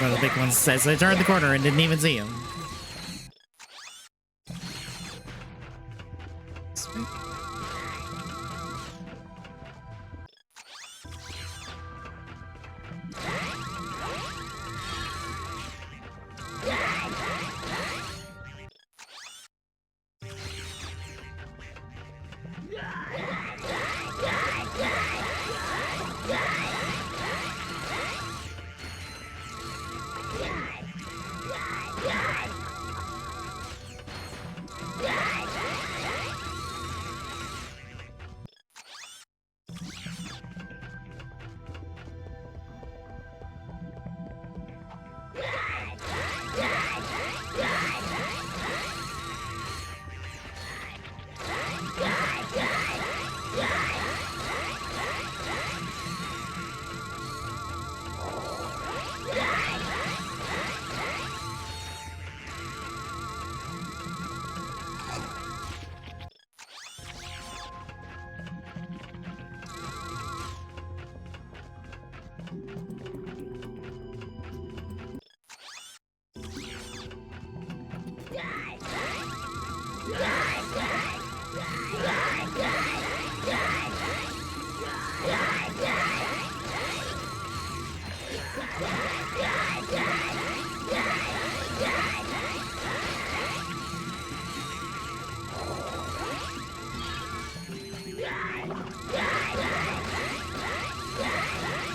A: One of the big ones says they turned the corner and didn't even see him.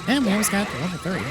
A: And we almost got to level 30.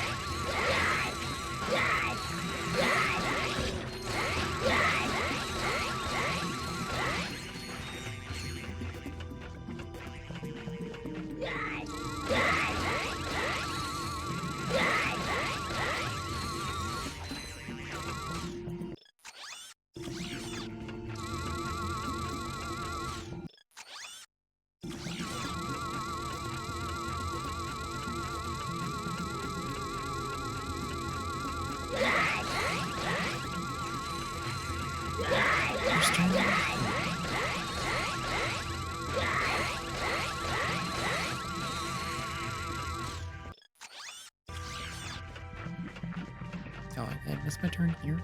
A: Oh, I missed my turn here?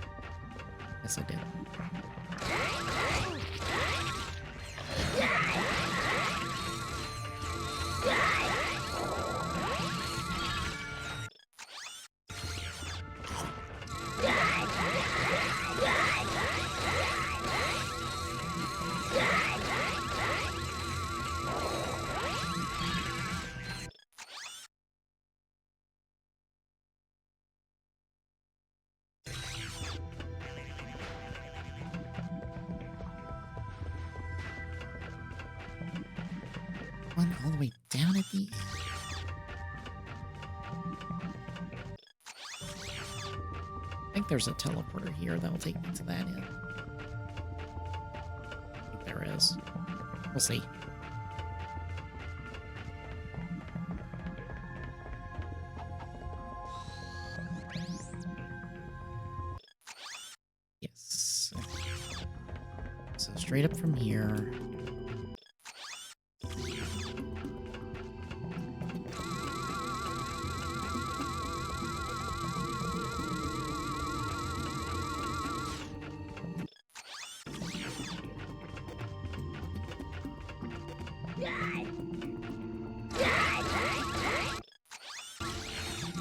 A: Yes, I did. One all the way down at the... I think there's a teleporter here that will take me to that end. is. We'll see. Yes. So straight up from here.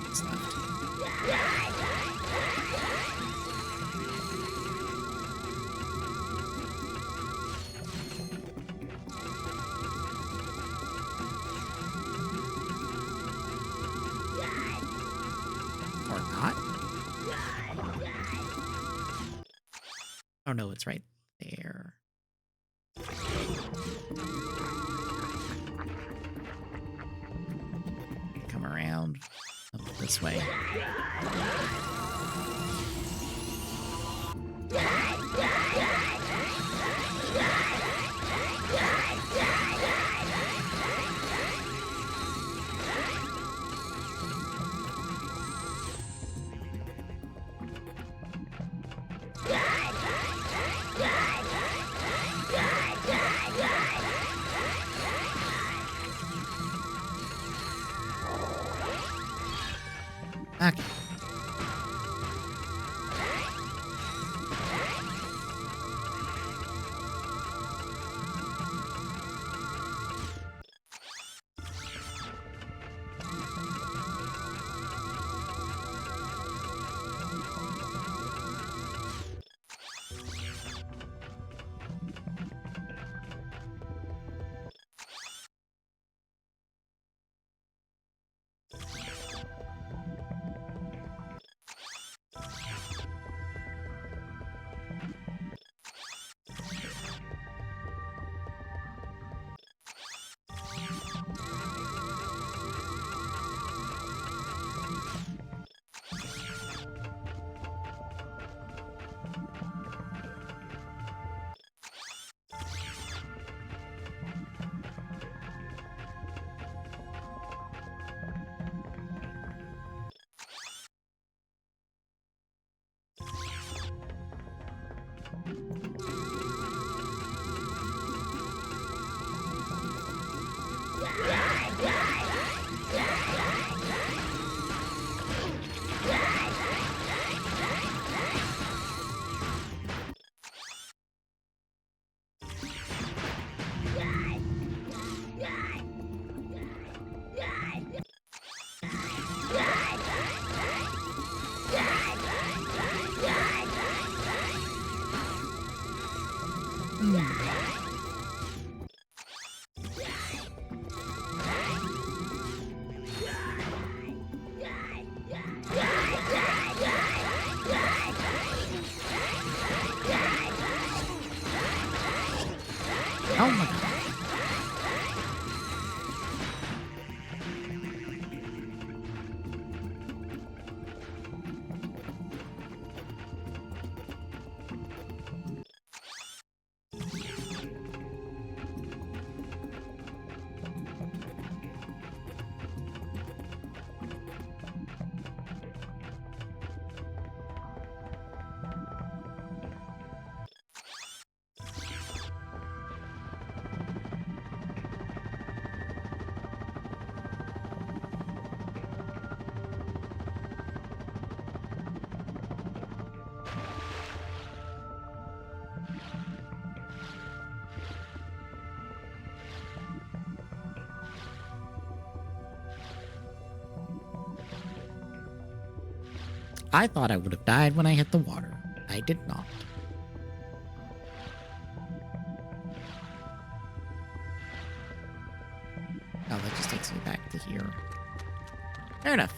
A: What's left? Or not? Oh no, it's right there. Come around up this way. Okay. Oh my god. I thought I would have died when I hit the water. I did not. Oh, that just takes me back to here. Fair enough.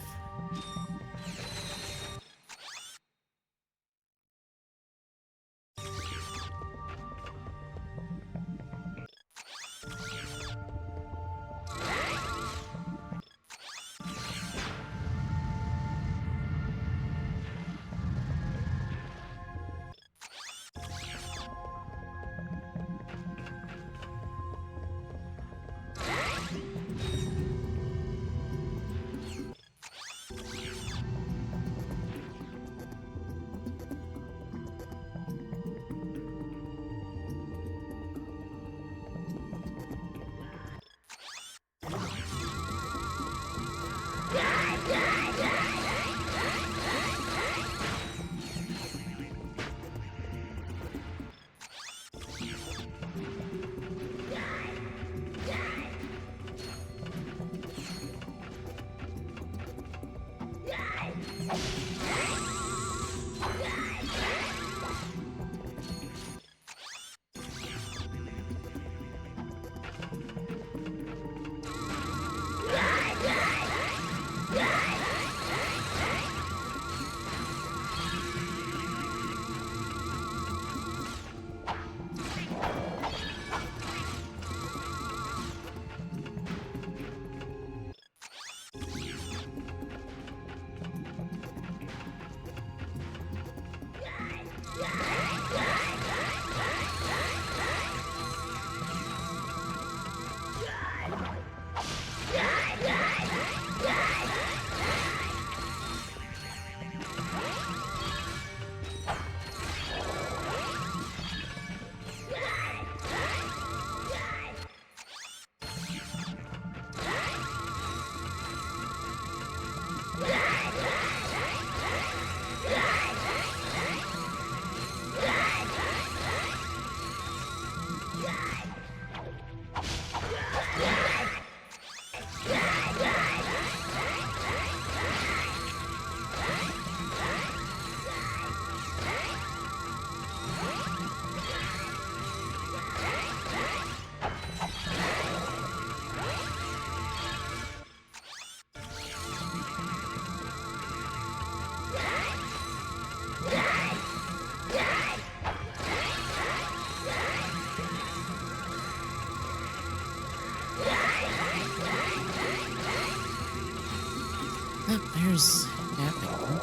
A: Oh, there's that big one.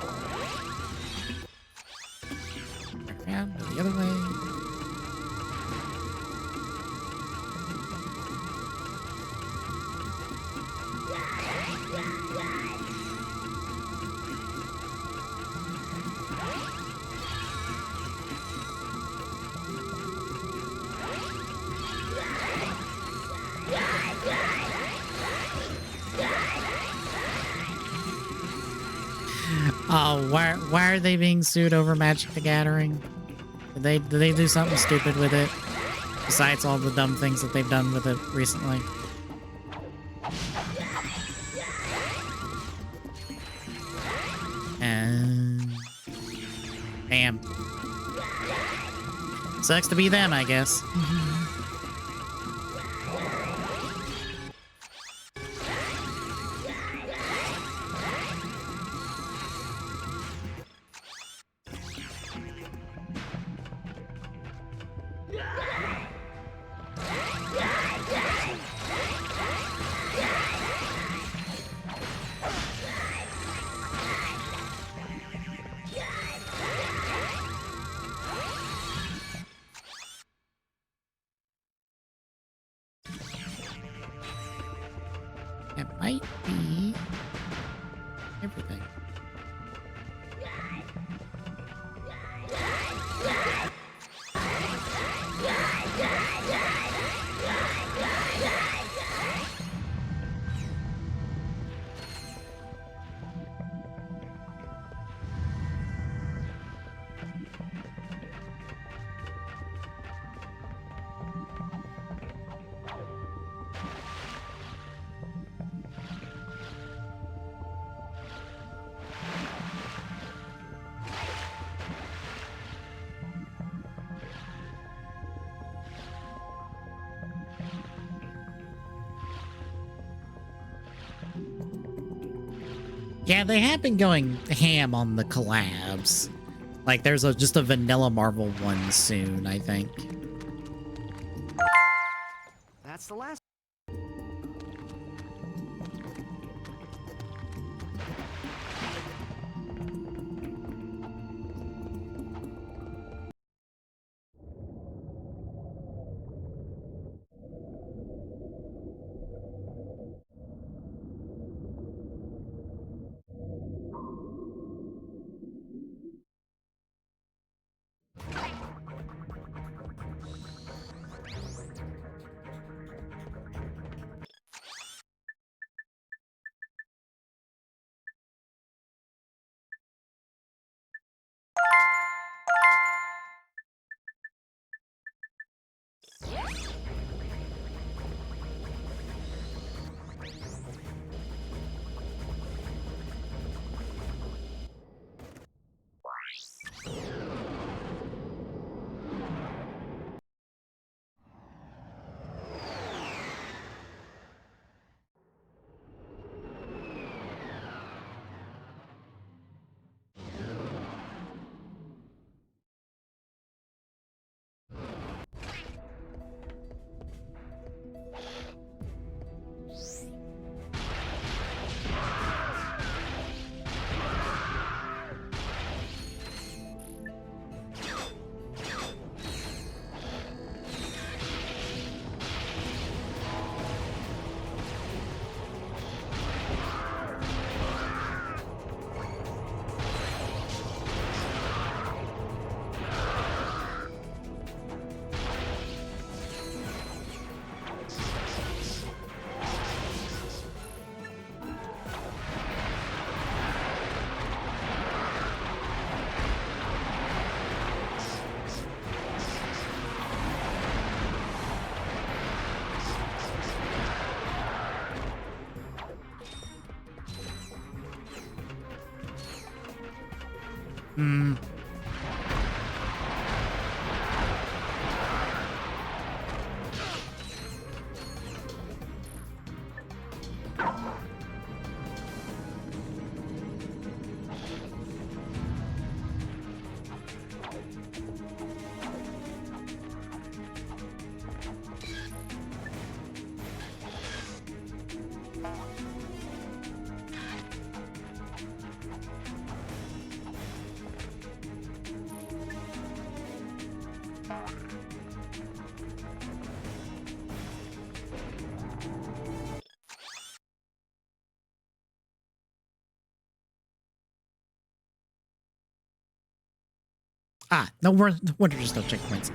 A: Around, go the other way. Oh, why are they being sued over Magic the Gathering? Did they do something stupid with it? Besides all the dumb things that they've done with it recently. Damn. Sucks to be them, I guess. It might be everything. Yeah, they have been going ham on the collabs. Like, there's just a vanilla Marvel one soon, I think.
E: That's the last.
A: Hmm. Ah, no wonder there's no checkpoints.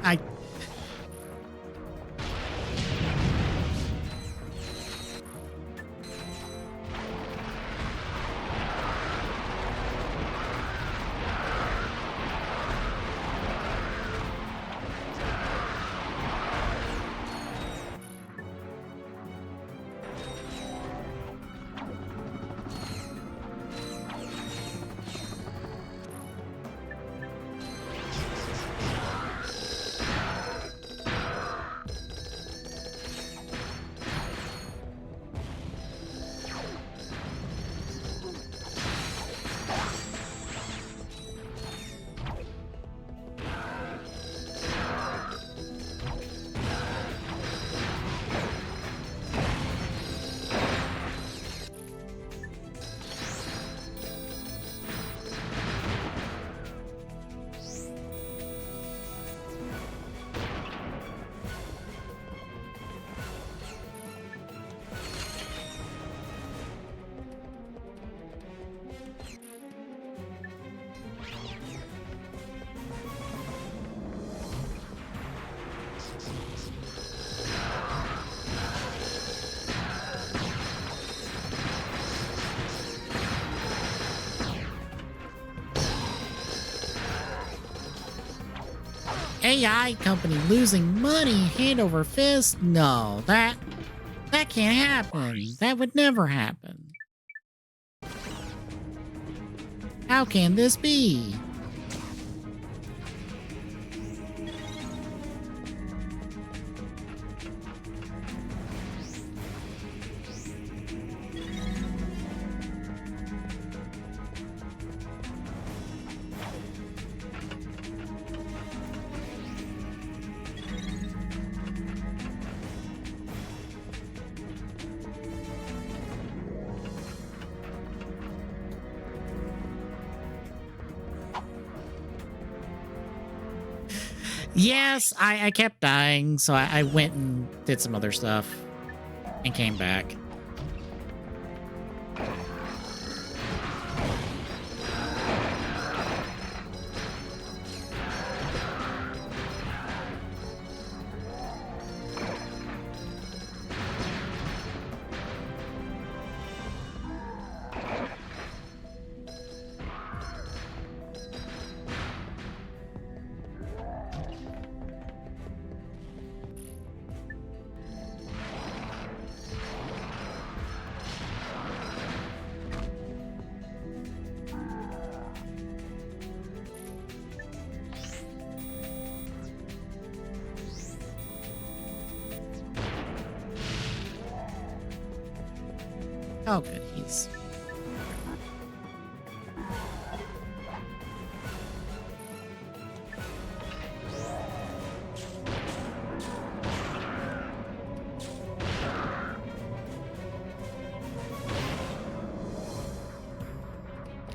A: AI company losing money hand over fist? No, that can't happen. That would never happen. How can this be? Yes, I kept dying, so I went and did some other stuff and came back. Oh, good. He's...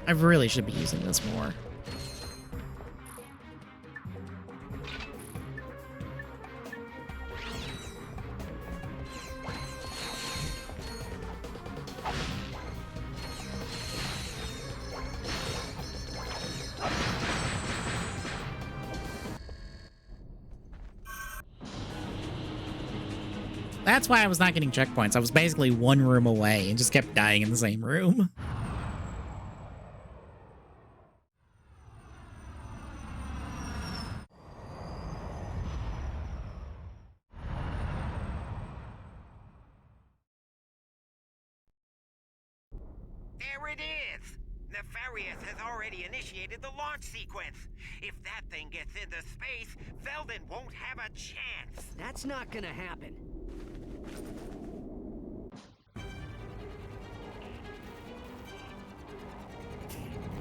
A: I really should be using this more. That's why I was not getting checkpoints. I was basically one room away and just kept dying in the same room.
F: There it is! Nefarious has already initiated the launch sequence. If that thing gets into space, Velden won't have a chance.
E: That's not gonna happen.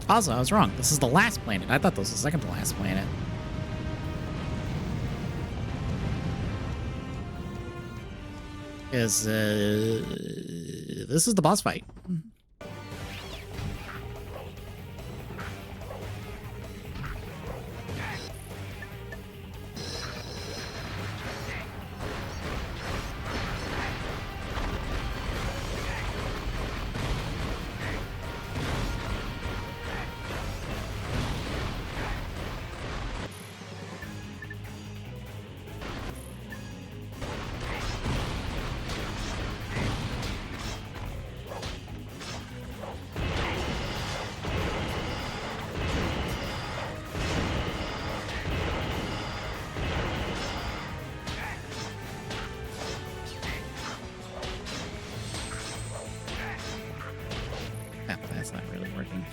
A: Also, I was wrong. This is the last planet. I thought this was the second to last planet. Because, this is the boss fight. That's not really working.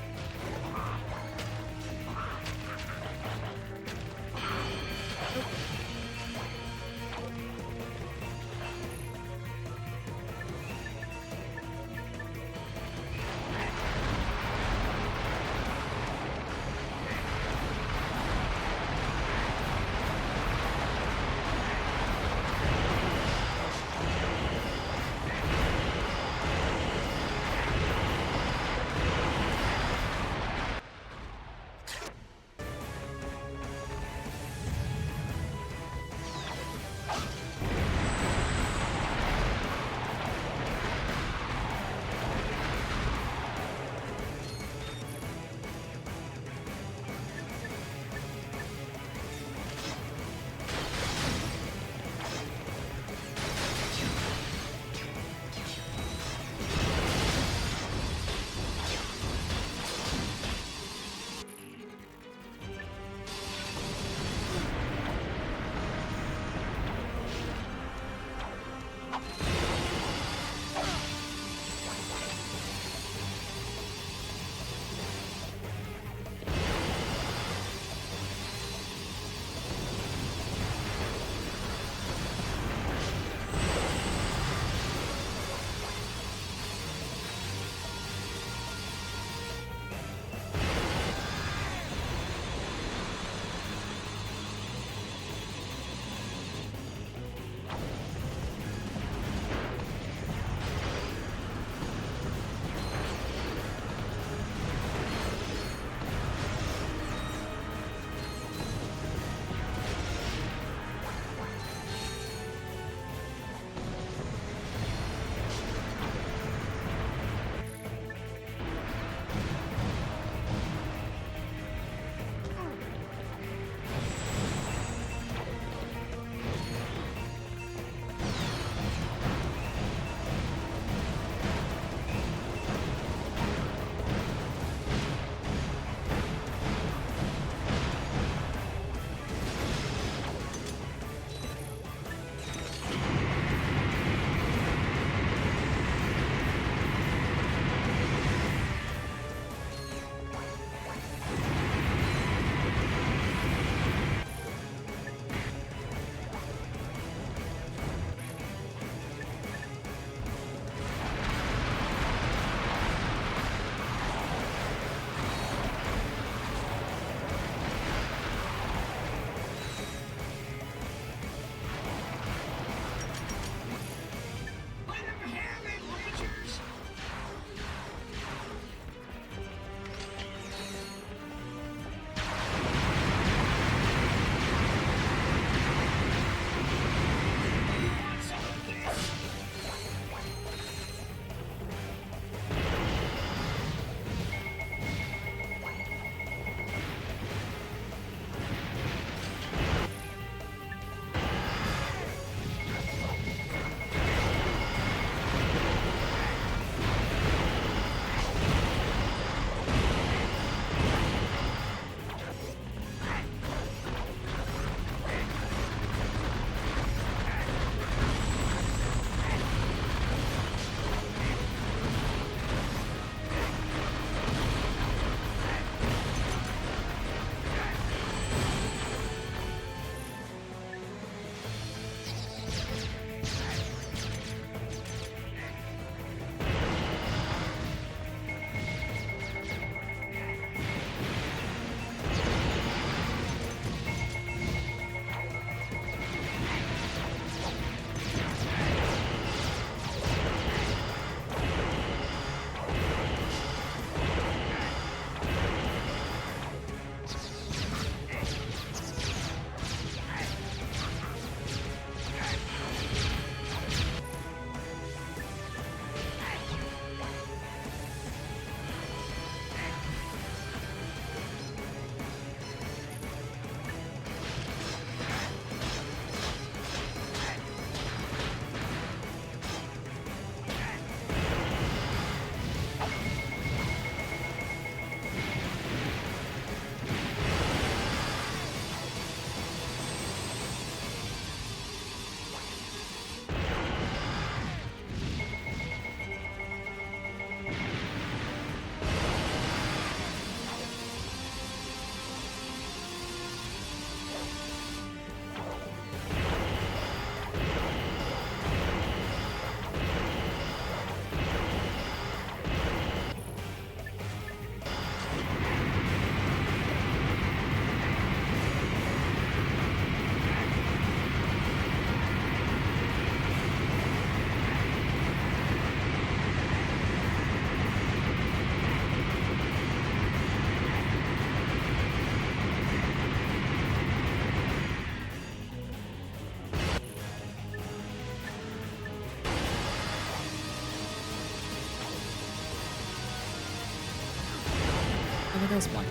A: It does block it.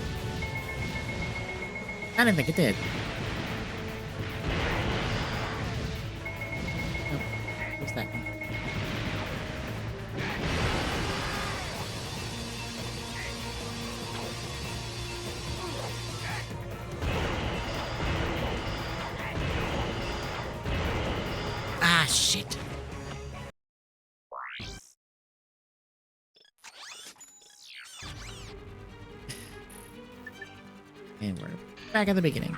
A: I didn't think it did. Oh, who's that one? Ah, shit. And we're back at the beginning.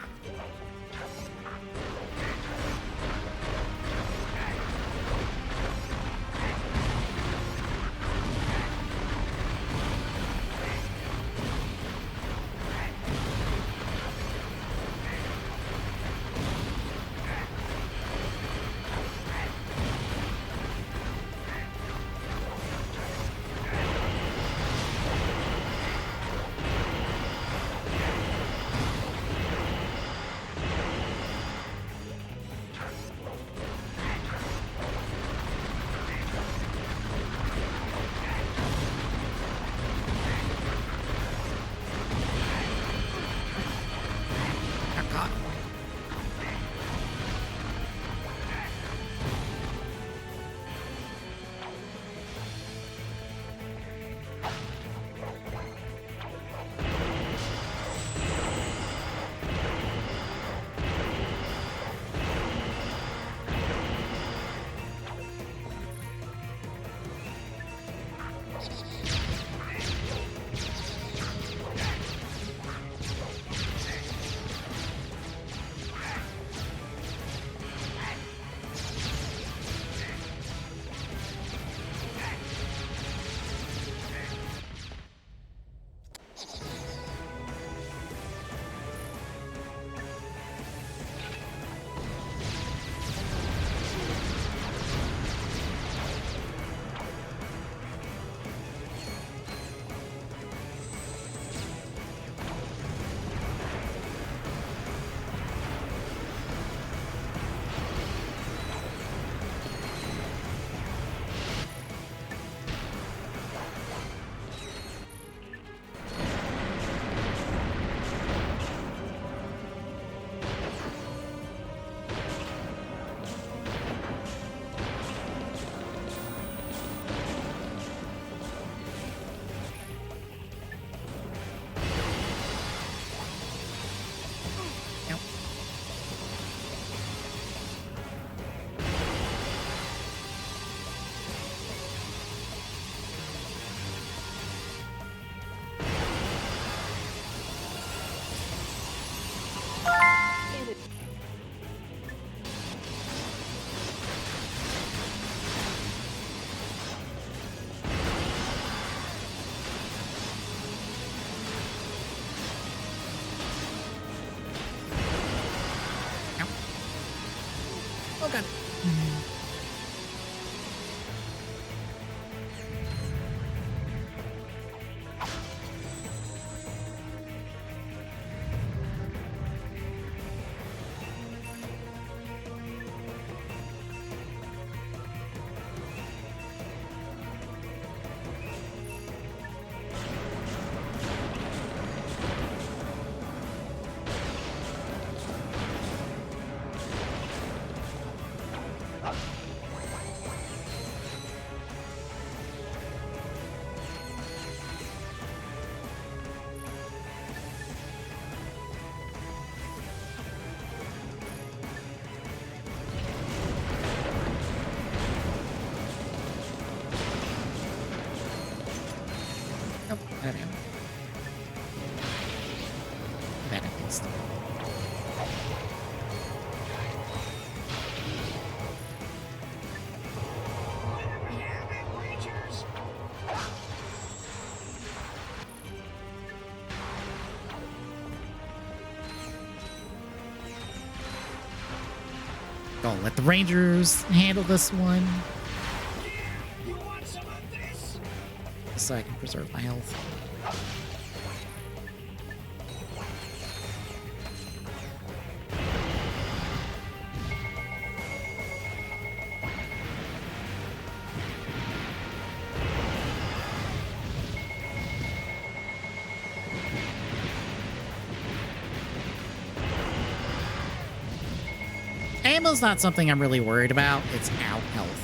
A: Got caught. Yep.
C: In a
A: Yep. Oh god. Oh, that ammo. That at least. Don't let the Rangers handle this one.
D: You want some of this?
A: So I can preserve my health. ammo's not something I'm really worried about. It's out health.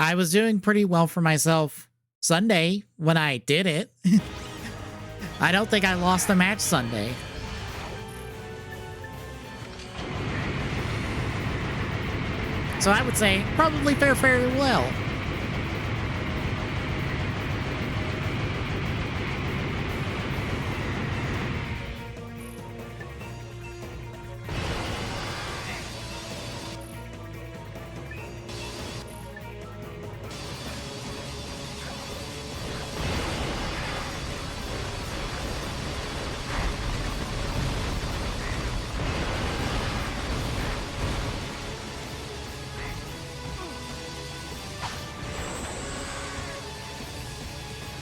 A: I was doing pretty well for myself Sunday when I did it. I don't think I lost the match Sunday. So I would say probably fare fairly well.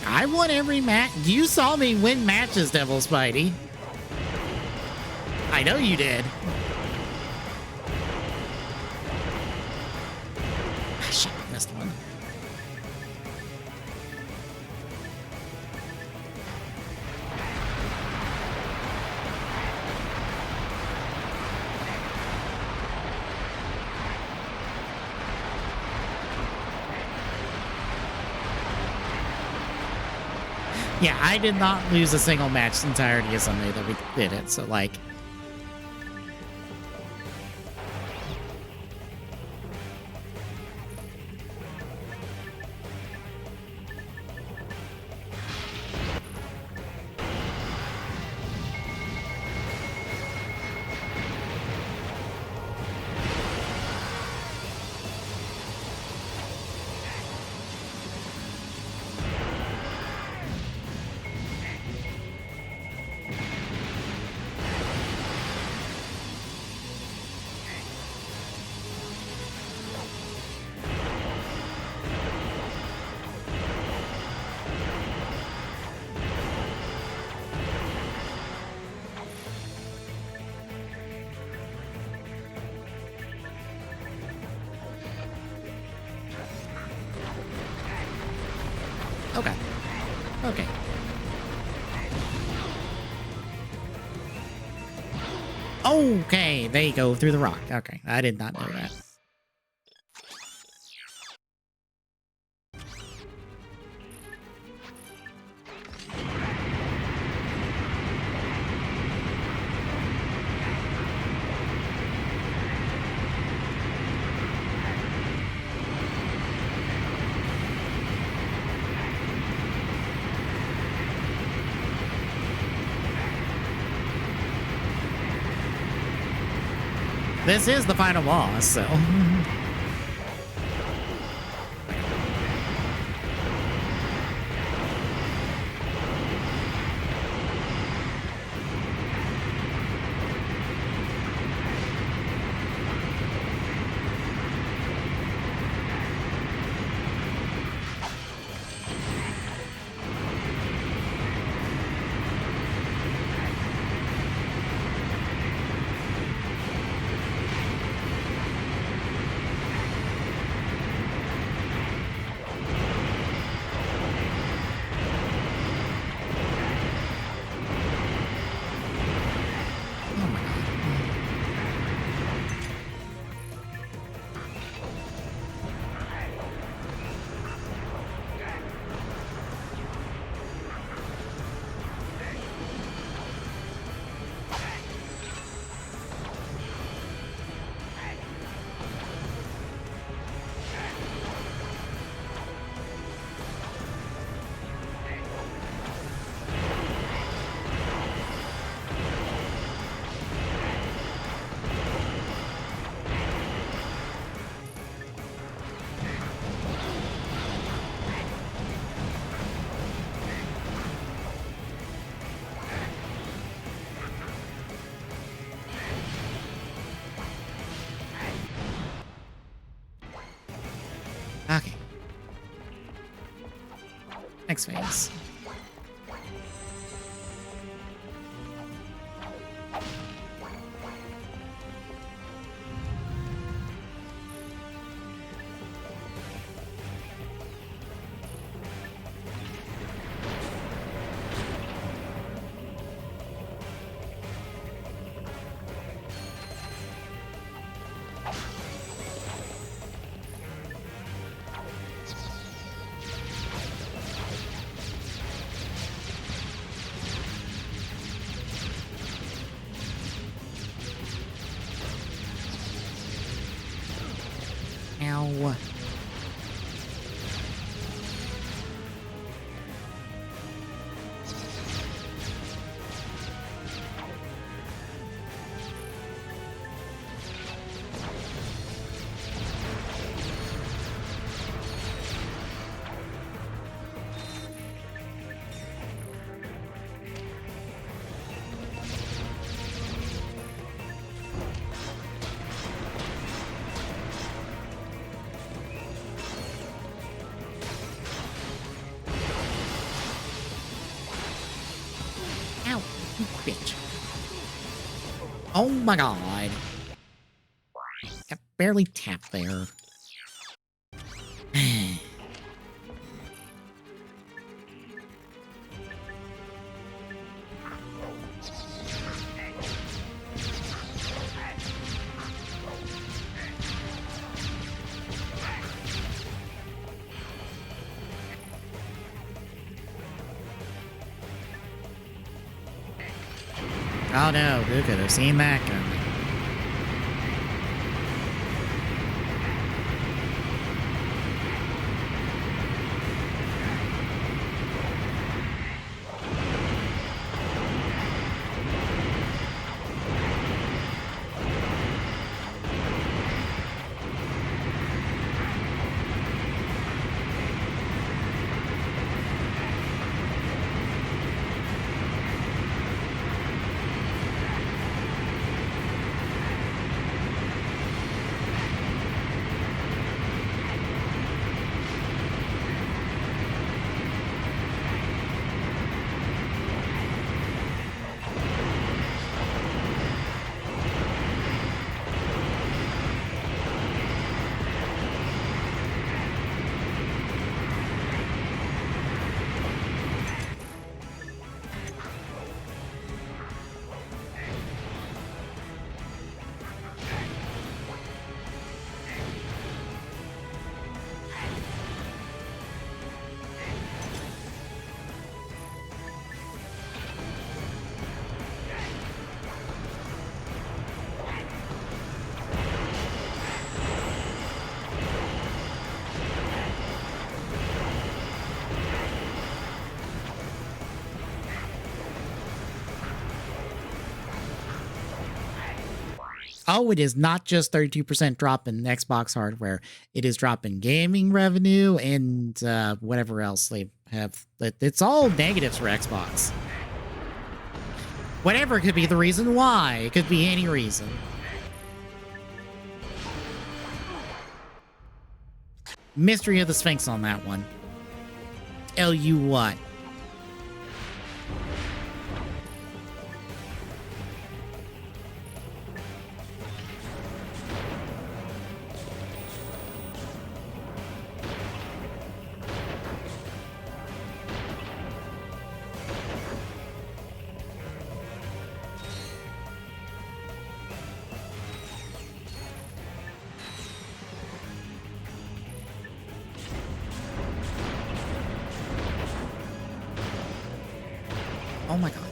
A: I won every match. You saw me win matches, Devil Spidey. I know you did. Ah, shit, I missed one. Yeah, I did not lose a single match the entirety of Sunday that we did it, so like... Okay. Okay. Okay, there you go, through the rock. Okay, I did not know that. This is the final boss, so. Okay. Next phase. Ow. Ow, you bitch. Oh my god. I barely tapped there. Oh no, who could have seen that coming? no, it is not just 32% drop in Xbox hardware. It is drop in gaming revenue and whatever else they have. It's all negatives for Xbox. Whatever could be the reason why. It could be any reason. Mystery of the Sphinx on that one. Tell you what. Oh my god.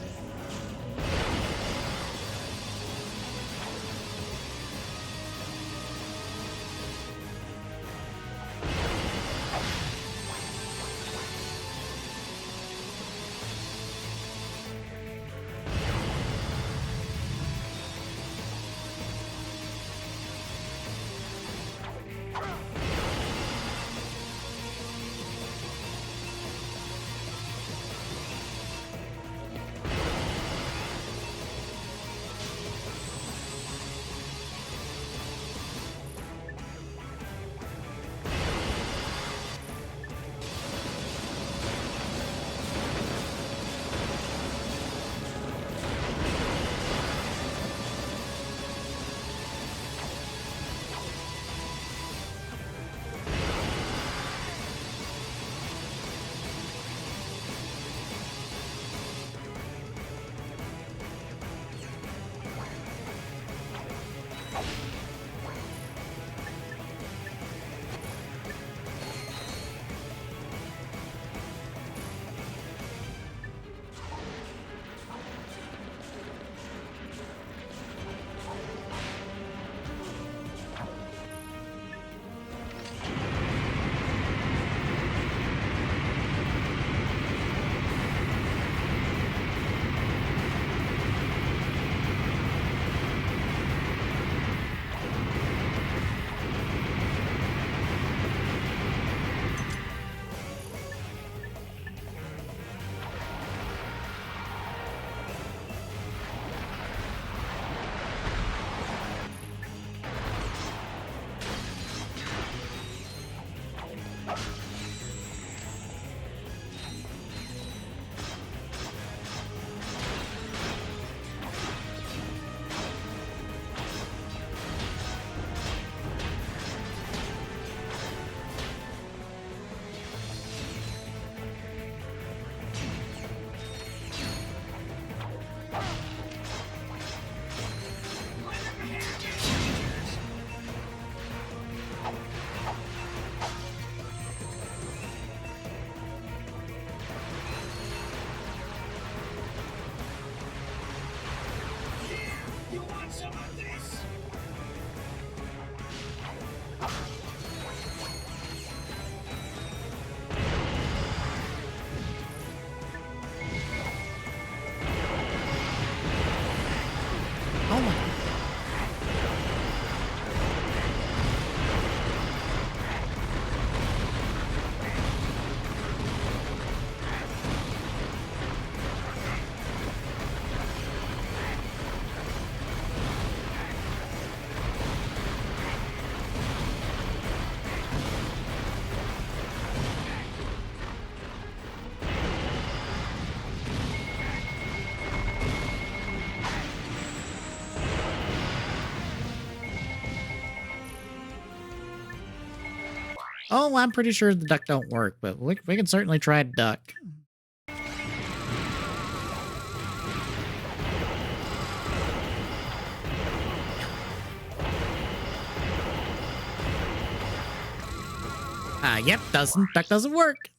A: Oh my god. Oh, I'm pretty sure the duck don't work, but we can certainly try duck. Yep, duck doesn't work.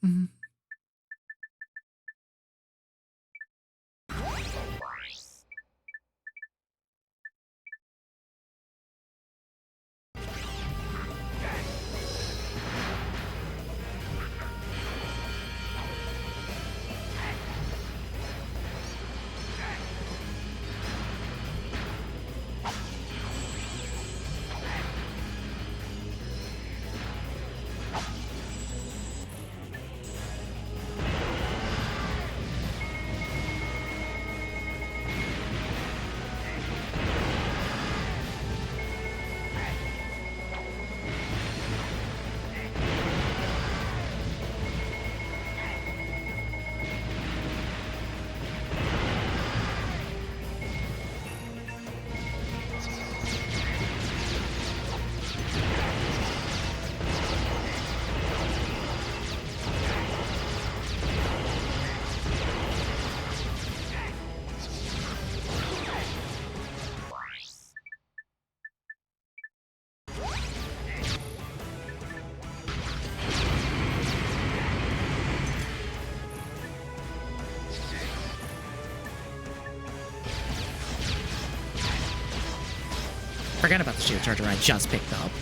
A: Forget about the shield charger I just picked up.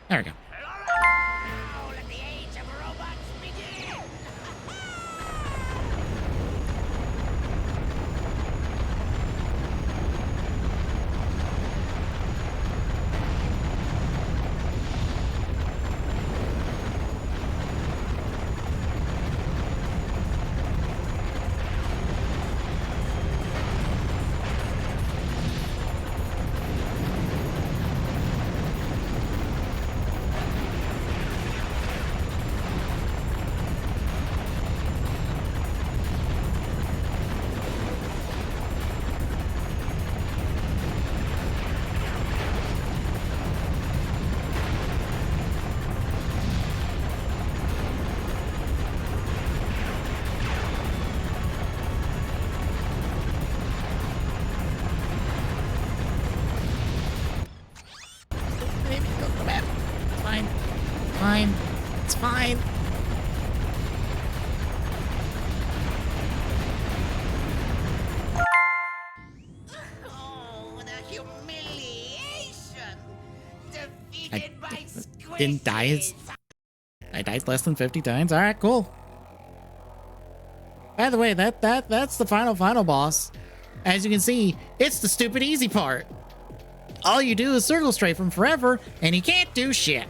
A: There we go.
F: Let the age of robots begin!
A: Fine. Fine. It's fine.
F: Oh, the humiliation! Defeated
A: I
F: by Squishies!
A: didn't die. I died less than 50 times. All right, cool. By the way, that's the final boss. As you can see, it's the stupid easy part. All you do is circle straight from forever, and he can't do shit.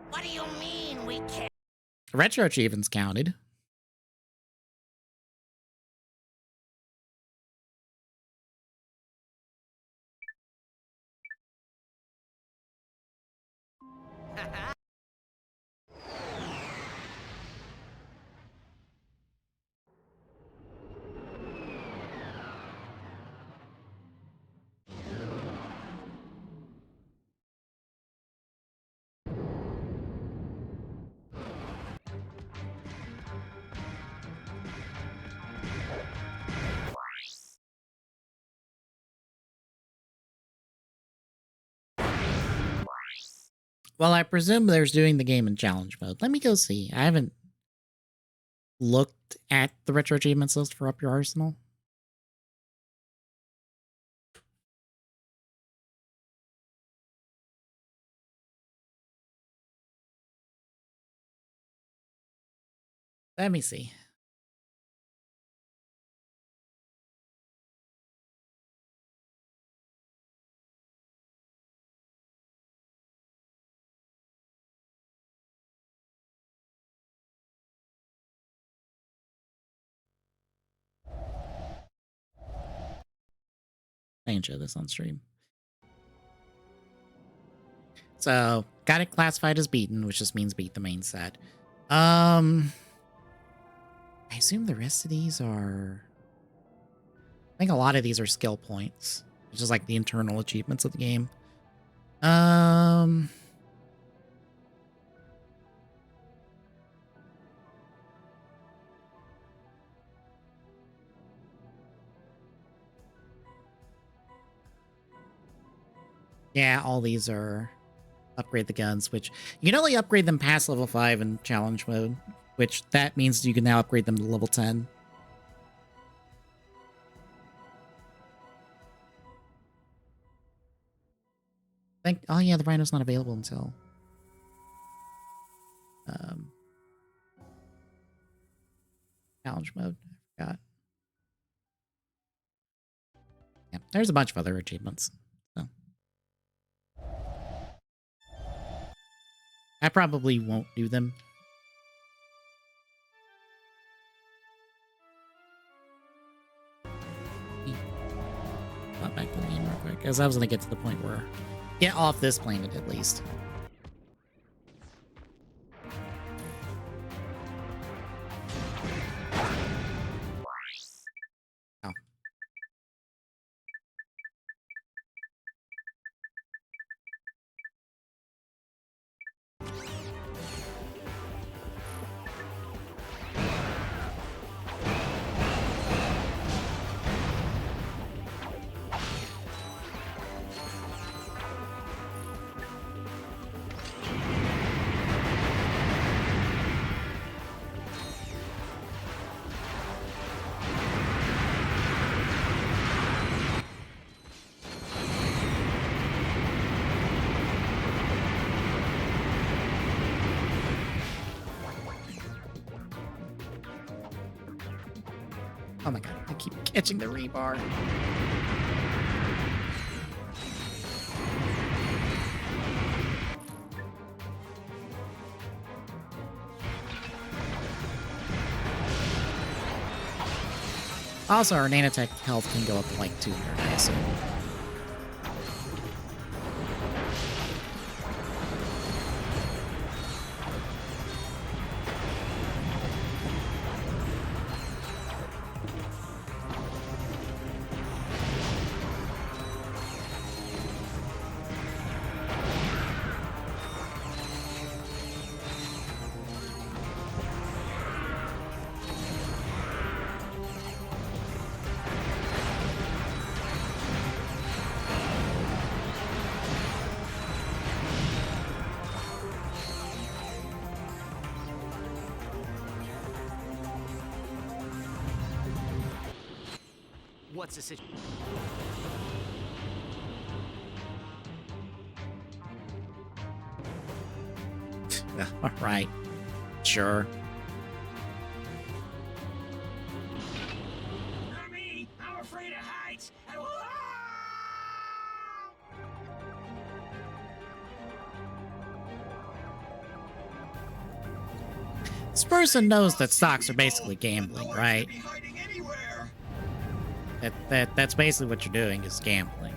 F: What do you mean we can't?
A: Retro achievements counted. Well, I presume there's doing the game in challenge mode. Let me go see. I haven't looked at the retro achievements list for Up Your Arsenal. Let me see. I can show this on stream. So, got it classified as beaten, which just means beat the main set. I assume the rest of these are... I think a lot of these are skill points, which is like the internal achievements of the game. Yeah, all these are upgrade the guns, which you can only upgrade them past level 5 in challenge mode, which that means you can now upgrade them to level 10 Think. Oh yeah, the Rhino's not available until. Challenge mode. I forgot. Yeah, there's a bunch of other achievements. So I probably won't do them. Not back to the game real quick, because I was gonna get to the point where get off this planet at least. Oh. Oh my god, I keep catching the rebar. Also, our nanotech health can go up to like 200, I assume.
E: What's the situation?
A: All right, sure.
F: I'm afraid of heights.
A: This person knows that stocks are basically gambling, right? That's basically what you're doing, is gambling.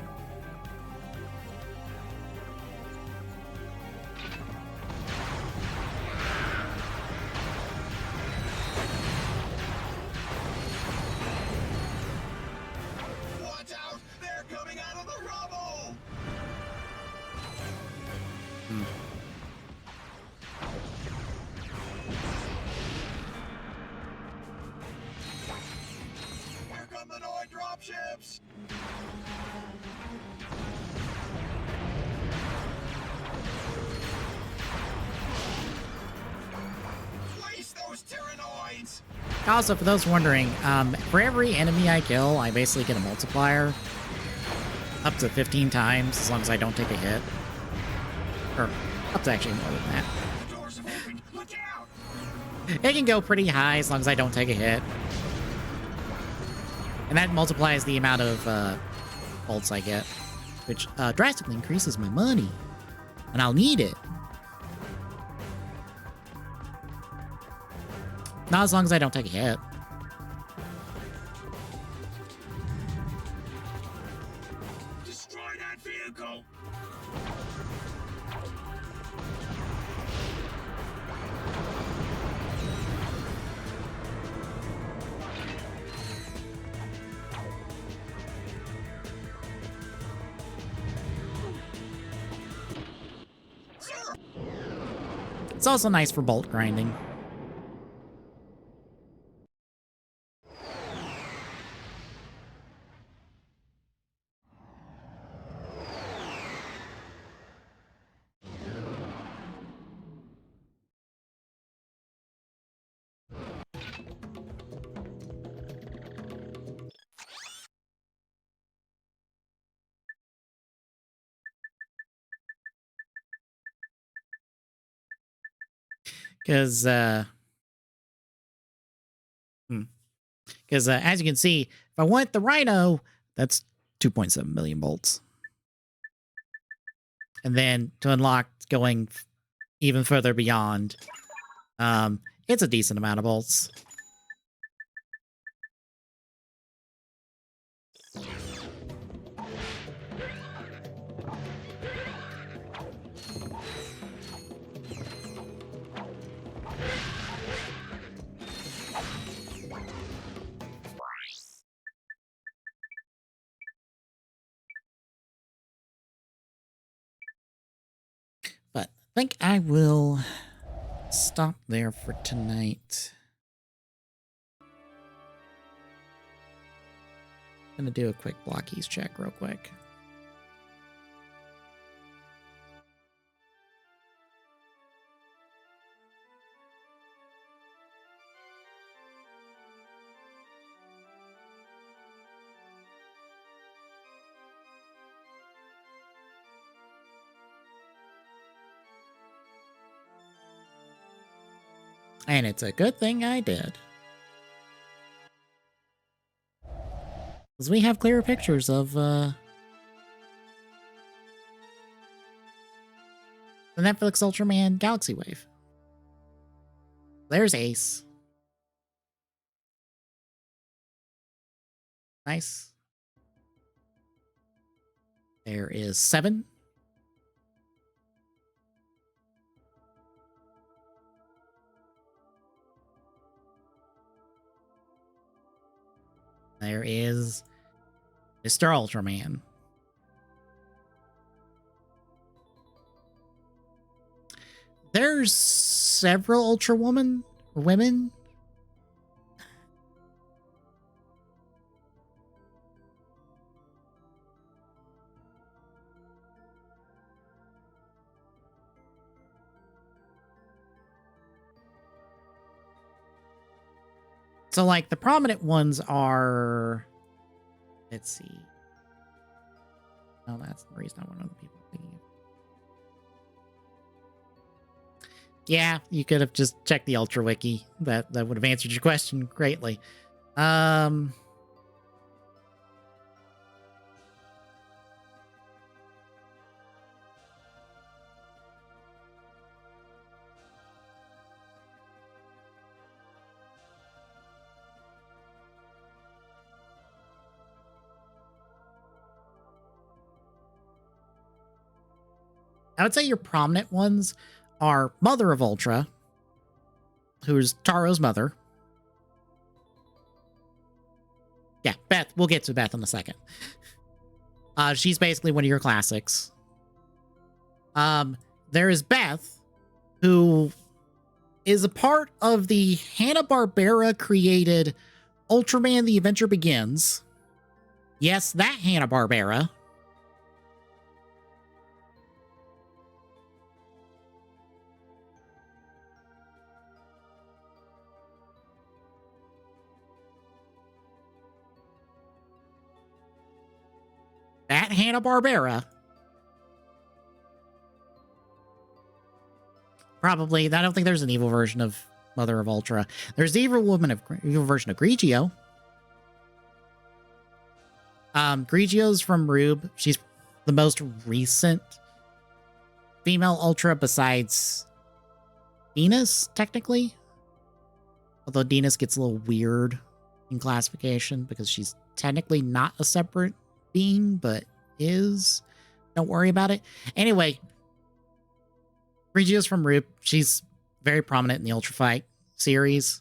F: Watch out! They're coming out of the rubble! Here come the Noid dropships! Place those Tyrannoids!
A: Also, for those wondering, for every enemy I kill, I basically get a multiplier. Up to 15 times, as long as I don't take a hit. Or, up to actually more than that.
F: The doors have opened! Look out!
A: It can go pretty high as long as I don't take a hit. And that multiplies the amount of bolts I get, which drastically increases my money. And I'll need it. Not as long as I don't take a hit.
F: Destroy that vehicle! Sir!
A: It's also nice for bolt grinding. Because as you can see, if I want the Rhino, that's 2.7 million bolts. And then to unlock going even further beyond, it's a decent amount of bolts. But I think I will stop there for tonight. I'm gonna do a quick block keys check real quick. And it's a good thing I did. Because we have clearer pictures of the Netflix Ultraman Galaxy Wave. There's Ace. Nice. There is 7. There is Mr. Ultraman. There's several Ultra women. So, like, the prominent ones are... Let's see. Oh, that's the reason I want other people thinking of. Yeah, you could have just checked the Ultra Wiki. That would have answered your question greatly. I would say your prominent ones are Mother of Ultra, who's Taro's mother. Yeah, Beth. We'll get to Beth in a second. She's basically one of your classics. There is Beth, who is a part of the Hanna-Barbera created Ultraman The Adventure Begins. Yes, that Hanna-Barbera. That Hanna-Barbera. Probably, I don't think there's an evil version of Mother of Ultra. There's the evil version of Grigio. Grigio's from Rube. She's the most recent female Ultra besides Venus, technically. Although Venus gets a little weird in classification because she's technically not a separate being, but is. Don't worry about it. Anyway, Grigio's from Rube. She's very prominent in the Ultra Fight series.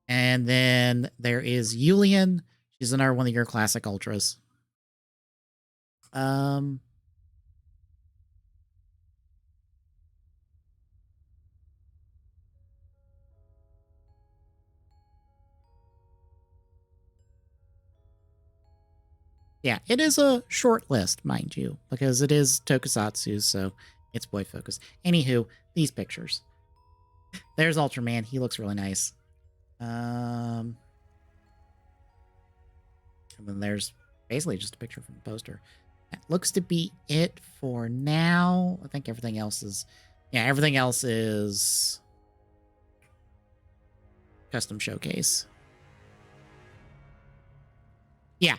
A: And then there is Yulian. She's another one of your classic Ultras. Yeah, it is a short list, mind you, because it is Tokusatsu, so it's boy focused. Anywho, these pictures. There's Ultraman. He looks really nice. And then there's basically just a picture from the poster. That looks to be it for now. I think everything else is... Yeah, everything else is custom showcase. Yeah.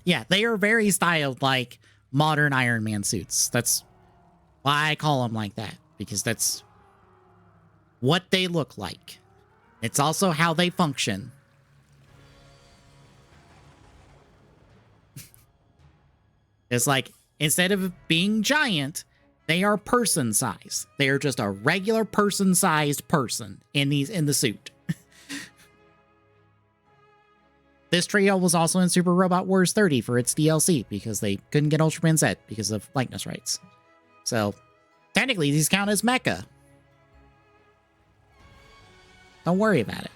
A: Yeah, they are very styled like modern Iron Man suits. That's why I call them like that, because that's what they look like. It's also how they function. It's like, instead of being giant, they are person size. They are just a regular person sized person in the suit. This trio was also in Super Robot Wars 30 for its DLC because they couldn't get Ultraman Z because of likeness rights. So, technically, these count as mecha. Don't worry about it.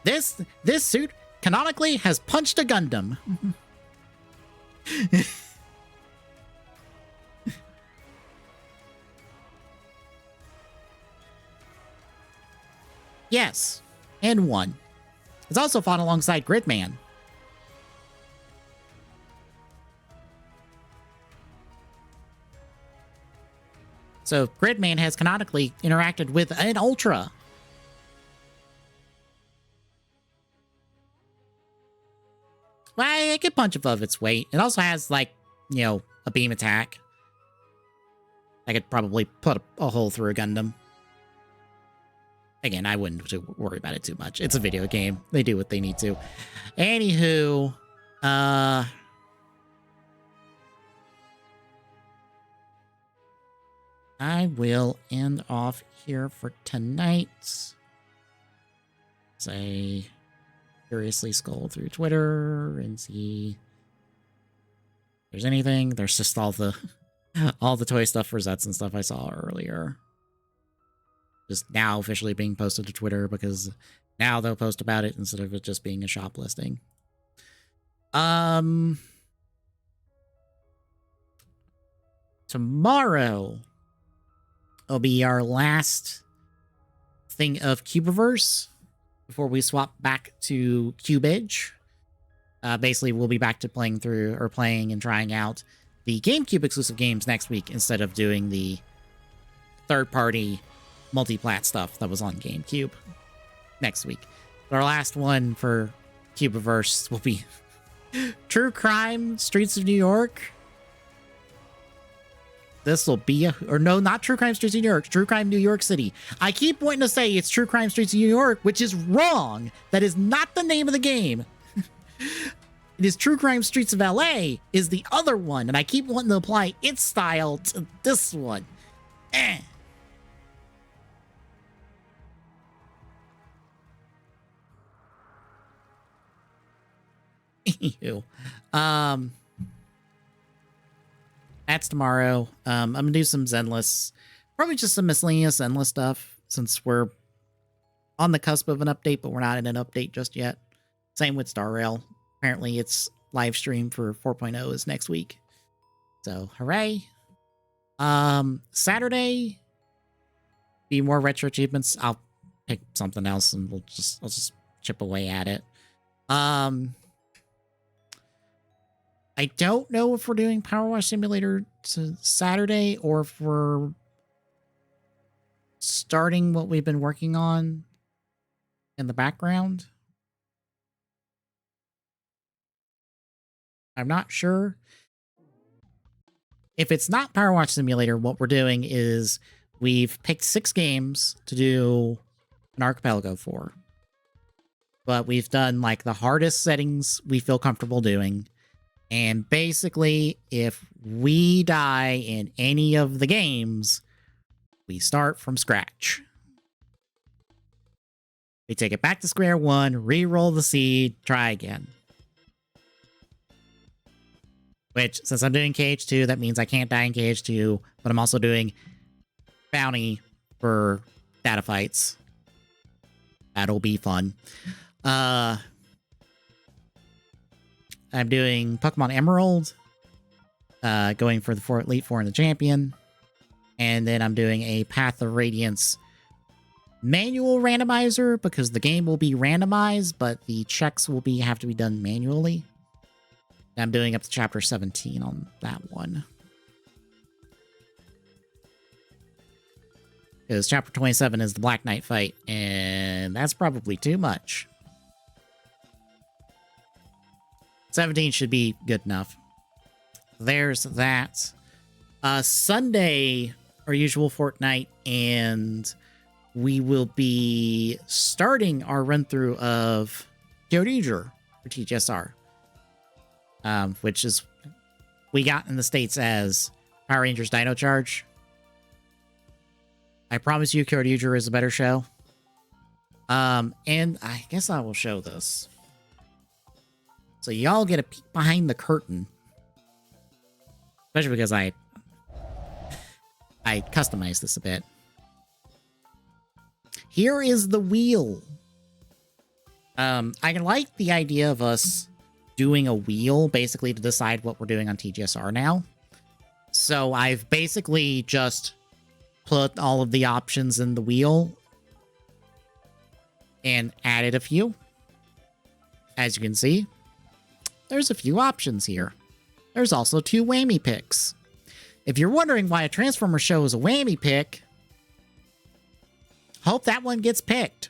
A: This suit canonically has punched a Gundam. Yes, and won. It's also fought alongside Gridman. So Gridman has canonically interacted with an Ultra. Well, it could punch above its weight. It also has, like, you know, a beam attack. I could probably put a hole through a Gundam. Again, I wouldn't worry about it too much. It's a video game. They do what they need to. Anywho, I will end off here for tonight. Say, curiously scroll through Twitter and see if there's anything. There's just all the toy stuff for Zets and stuff I saw earlier. Just now officially being posted to Twitter because now they'll post about it instead of it just being a shop listing. Tomorrow will be our last thing of Cubiverse before we swap back to Cubage. Basically, we'll be back to playing and trying out the GameCube exclusive games next week instead of doing the third-party multi-plat stuff that was on GameCube next week. Our last one for Cubiverse will be True Crime Streets of New York. This will be not True Crime Streets of New York, True Crime New York City. I keep wanting to say it's True Crime Streets of New York, which is wrong. That is not the name of the game. It is True Crime Streets of LA is the other one, and I keep wanting to apply its style to this one. Anywho, that's tomorrow. I'm gonna do some Zenless, probably just some miscellaneous Zenless stuff since we're on the cusp of an update, but we're not in an update just yet. Same with Star Rail. Apparently, its live stream for 4.0 is next week. So, hooray! Saturday, be more retro achievements. I'll pick something else and I'll just chip away at it. I don't know if we're doing Power Wash Simulator to Saturday or if we're starting what we've been working on in the background. I'm not sure. If it's not Power Wash Simulator, what we're doing is we've picked 6 games to do an archipelago for. But we've done like the hardest settings we feel comfortable doing. And basically, if we die in any of the games, we start from scratch. We take it back to square one, re-roll the seed, try again. Which, since I'm doing KH2, that means I can't die in KH2, but I'm also doing bounty for data fights. That'll be fun. I'm doing Pokemon Emerald, going for the Elite Four and the Champion. And then I'm doing a Path of Radiance manual randomizer because the game will be randomized, but the checks will have to be done manually. I'm doing up to Chapter 17 on that one. Because chapter 27 is the Black Knight fight, and that's probably too much. 17 should be good enough. There's that. Sunday, our usual fortnight, and we will be starting our run-through of Kyoryuger for TGSR. Which is, we got in the States as Power Rangers Dino Charge. I promise you Kyoryuger is a better show. And I guess I will show this. So y'all get a peek behind the curtain. Especially because I customized this a bit. Here is the wheel. I like the idea of us doing a wheel basically to decide what we're doing on TGSR now. So I've basically just put all of the options in the wheel and added a few. As you can see, there's a few options here. There's also 2 whammy picks. If you're wondering why a Transformer show is a whammy pick, hope that one gets picked.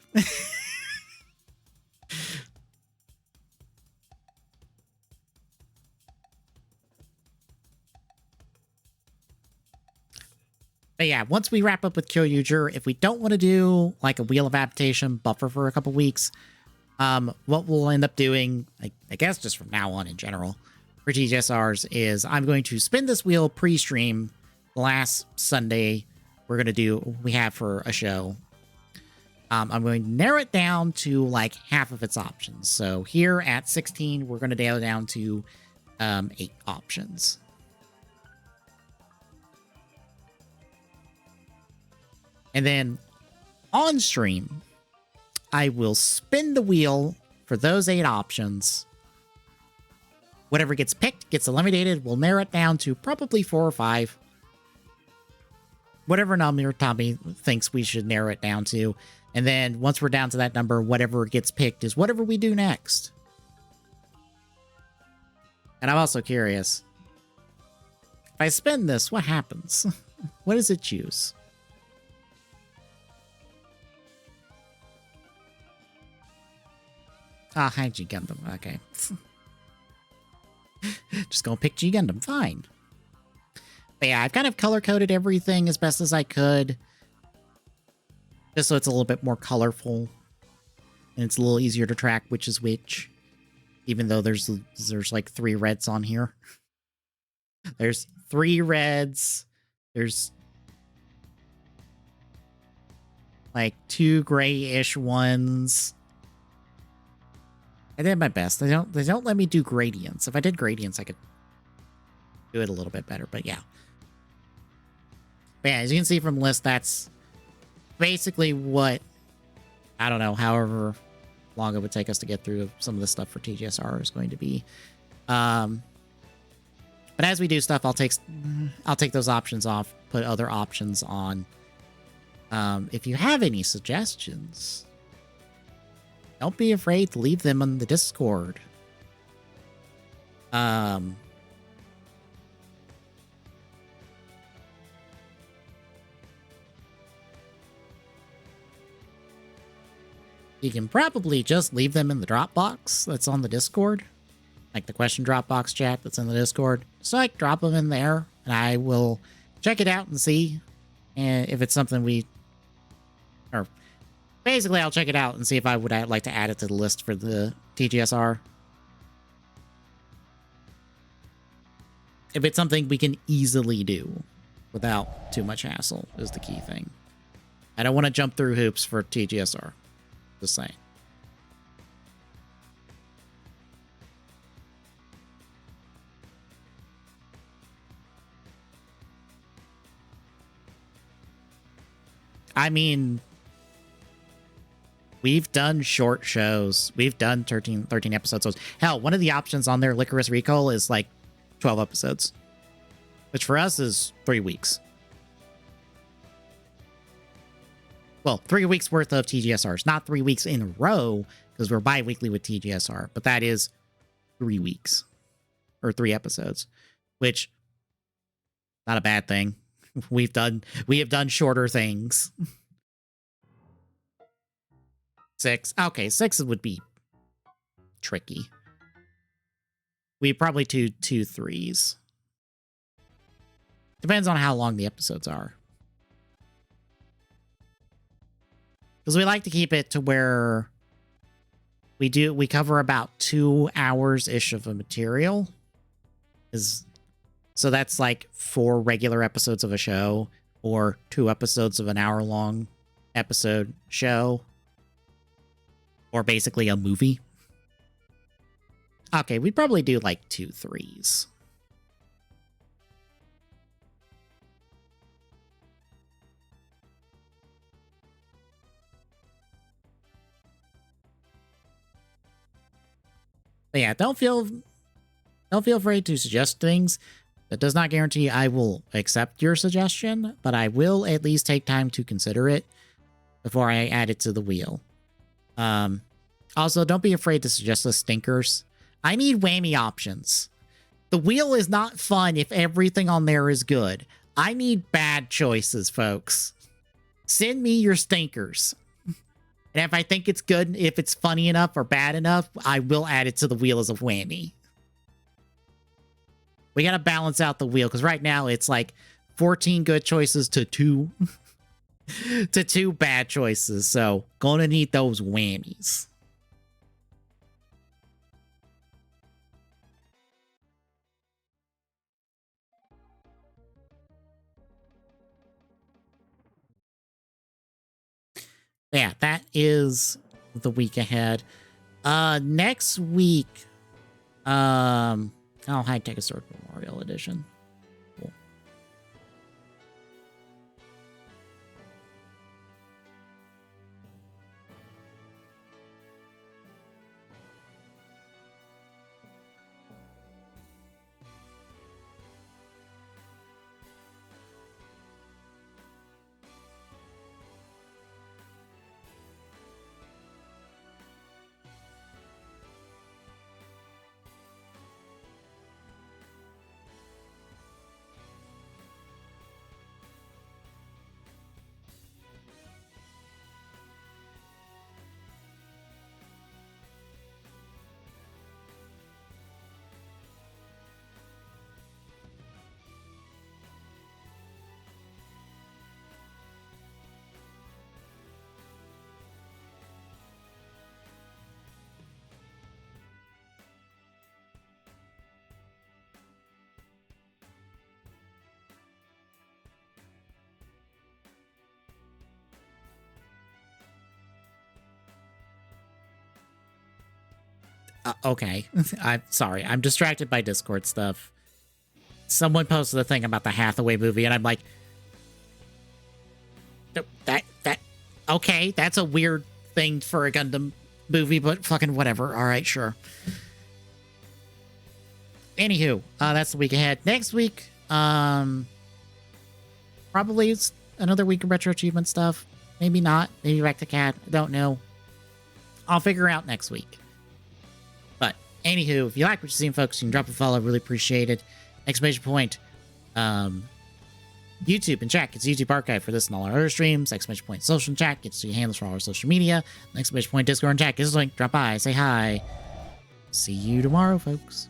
A: But yeah, once we wrap up with Kyoryuger, if we don't want to do like a Wheel of Adaptation buffer for a couple weeks, what we'll end up doing, I guess just from now on in general, for TGSRs is I'm going to spin this wheel pre-stream last Sunday. We have for a show. I'm going to narrow it down to like half of its options. So here at 16, we're going to narrow down to 8 options. And then on stream, I will spin the wheel for those 8 options. Whatever gets picked gets eliminated. We'll narrow it down to probably 4 or 5. Whatever number Tommy thinks we should narrow it down to. And then once we're down to that number, whatever gets picked is whatever we do next. And I'm also curious. If I spin this, what happens? What does it choose? Ah, hi, G Gundam. Okay. Just gonna pick G Gundam. Fine. But yeah, I've kind of color-coded everything as best as I could. Just so it's a little bit more colorful. And it's a little easier to track which is which. Even though there's like 3 reds on here. There's 3 reds. There's like 2 grayish ones. I did my best. They don't let me do gradients. If I did gradients, I could do it a little bit better, but yeah. But yeah, as you can see from the list, that's basically what, I don't know, however long it would take us to get through some of the stuff for TGSR is going to be. But as we do stuff, I'll take those options off, put other options on. If you have any suggestions, don't be afraid to leave them on the Discord. You can probably just leave them in the Dropbox that's on the Discord. Like the question Dropbox chat that's in the Discord. So I drop them in there, and I will check it out and see if it's something or basically I'll check it out and see if I would like to add it to the list for the TGSR. If it's something we can easily do without too much hassle is the key thing. I don't want to jump through hoops for TGSR. Just saying. I mean, we've done short shows. We've done 13 episodes. So hell, one of the options on there, Licorice Recall, is like 12 episodes. Which for us is 3 weeks. Well, 3 weeks worth of TGSRs. Not 3 weeks in a row, because we're bi-weekly with TGSR. But that is 3 weeks. Or 3 episodes. Which, not a bad thing. we have done shorter things. 6. Okay, 6 would be tricky. We probably do 2 3s. Depends on how long the episodes are. Because we like to keep it to where we cover about 2 hours-ish of a material. So that's like 4 regular episodes of a show, or 2 episodes of an hour-long episode show, or basically a movie. Okay, we'd probably do like 2 3s. But yeah, don't feel afraid to suggest things. That does not guarantee I will accept your suggestion, but I will at least take time to consider it before I add it to the wheel. Also, don't be afraid to suggest the stinkers. I need whammy options. The wheel is not fun if everything on there is good. I need bad choices, folks. Send me your stinkers. And if I think it's good, if it's funny enough or bad enough, I will add it to the wheel as a whammy. We gotta balance out the wheel, because right now it's like 14 good choices to 2 to 2 bad choices. So gonna need those whammies. Yeah, that is the week ahead. Next week, High Tech Sword Memorial Edition. Cool. Okay. I'm sorry. I'm distracted by Discord stuff. Someone posted a thing about the Hathaway movie, and I'm like, okay, that's a weird thing for a Gundam movie, but fucking whatever. All right, sure. Anywho, that's the week ahead. Next week, probably it's another week of retro achievement stuff. Maybe not. Maybe back to Cat. I don't know. I'll figure out next week. But anywho, if you like what you're seeing, folks, you can drop a follow. Really appreciate it. Exclamation point. YouTube and chat gets YouTube archive for this and all our other streams. Exclamation point social and chat gets your handles for all our social media. Exclamation point Discord and chat gets a link. Drop by, say hi. See you tomorrow, folks.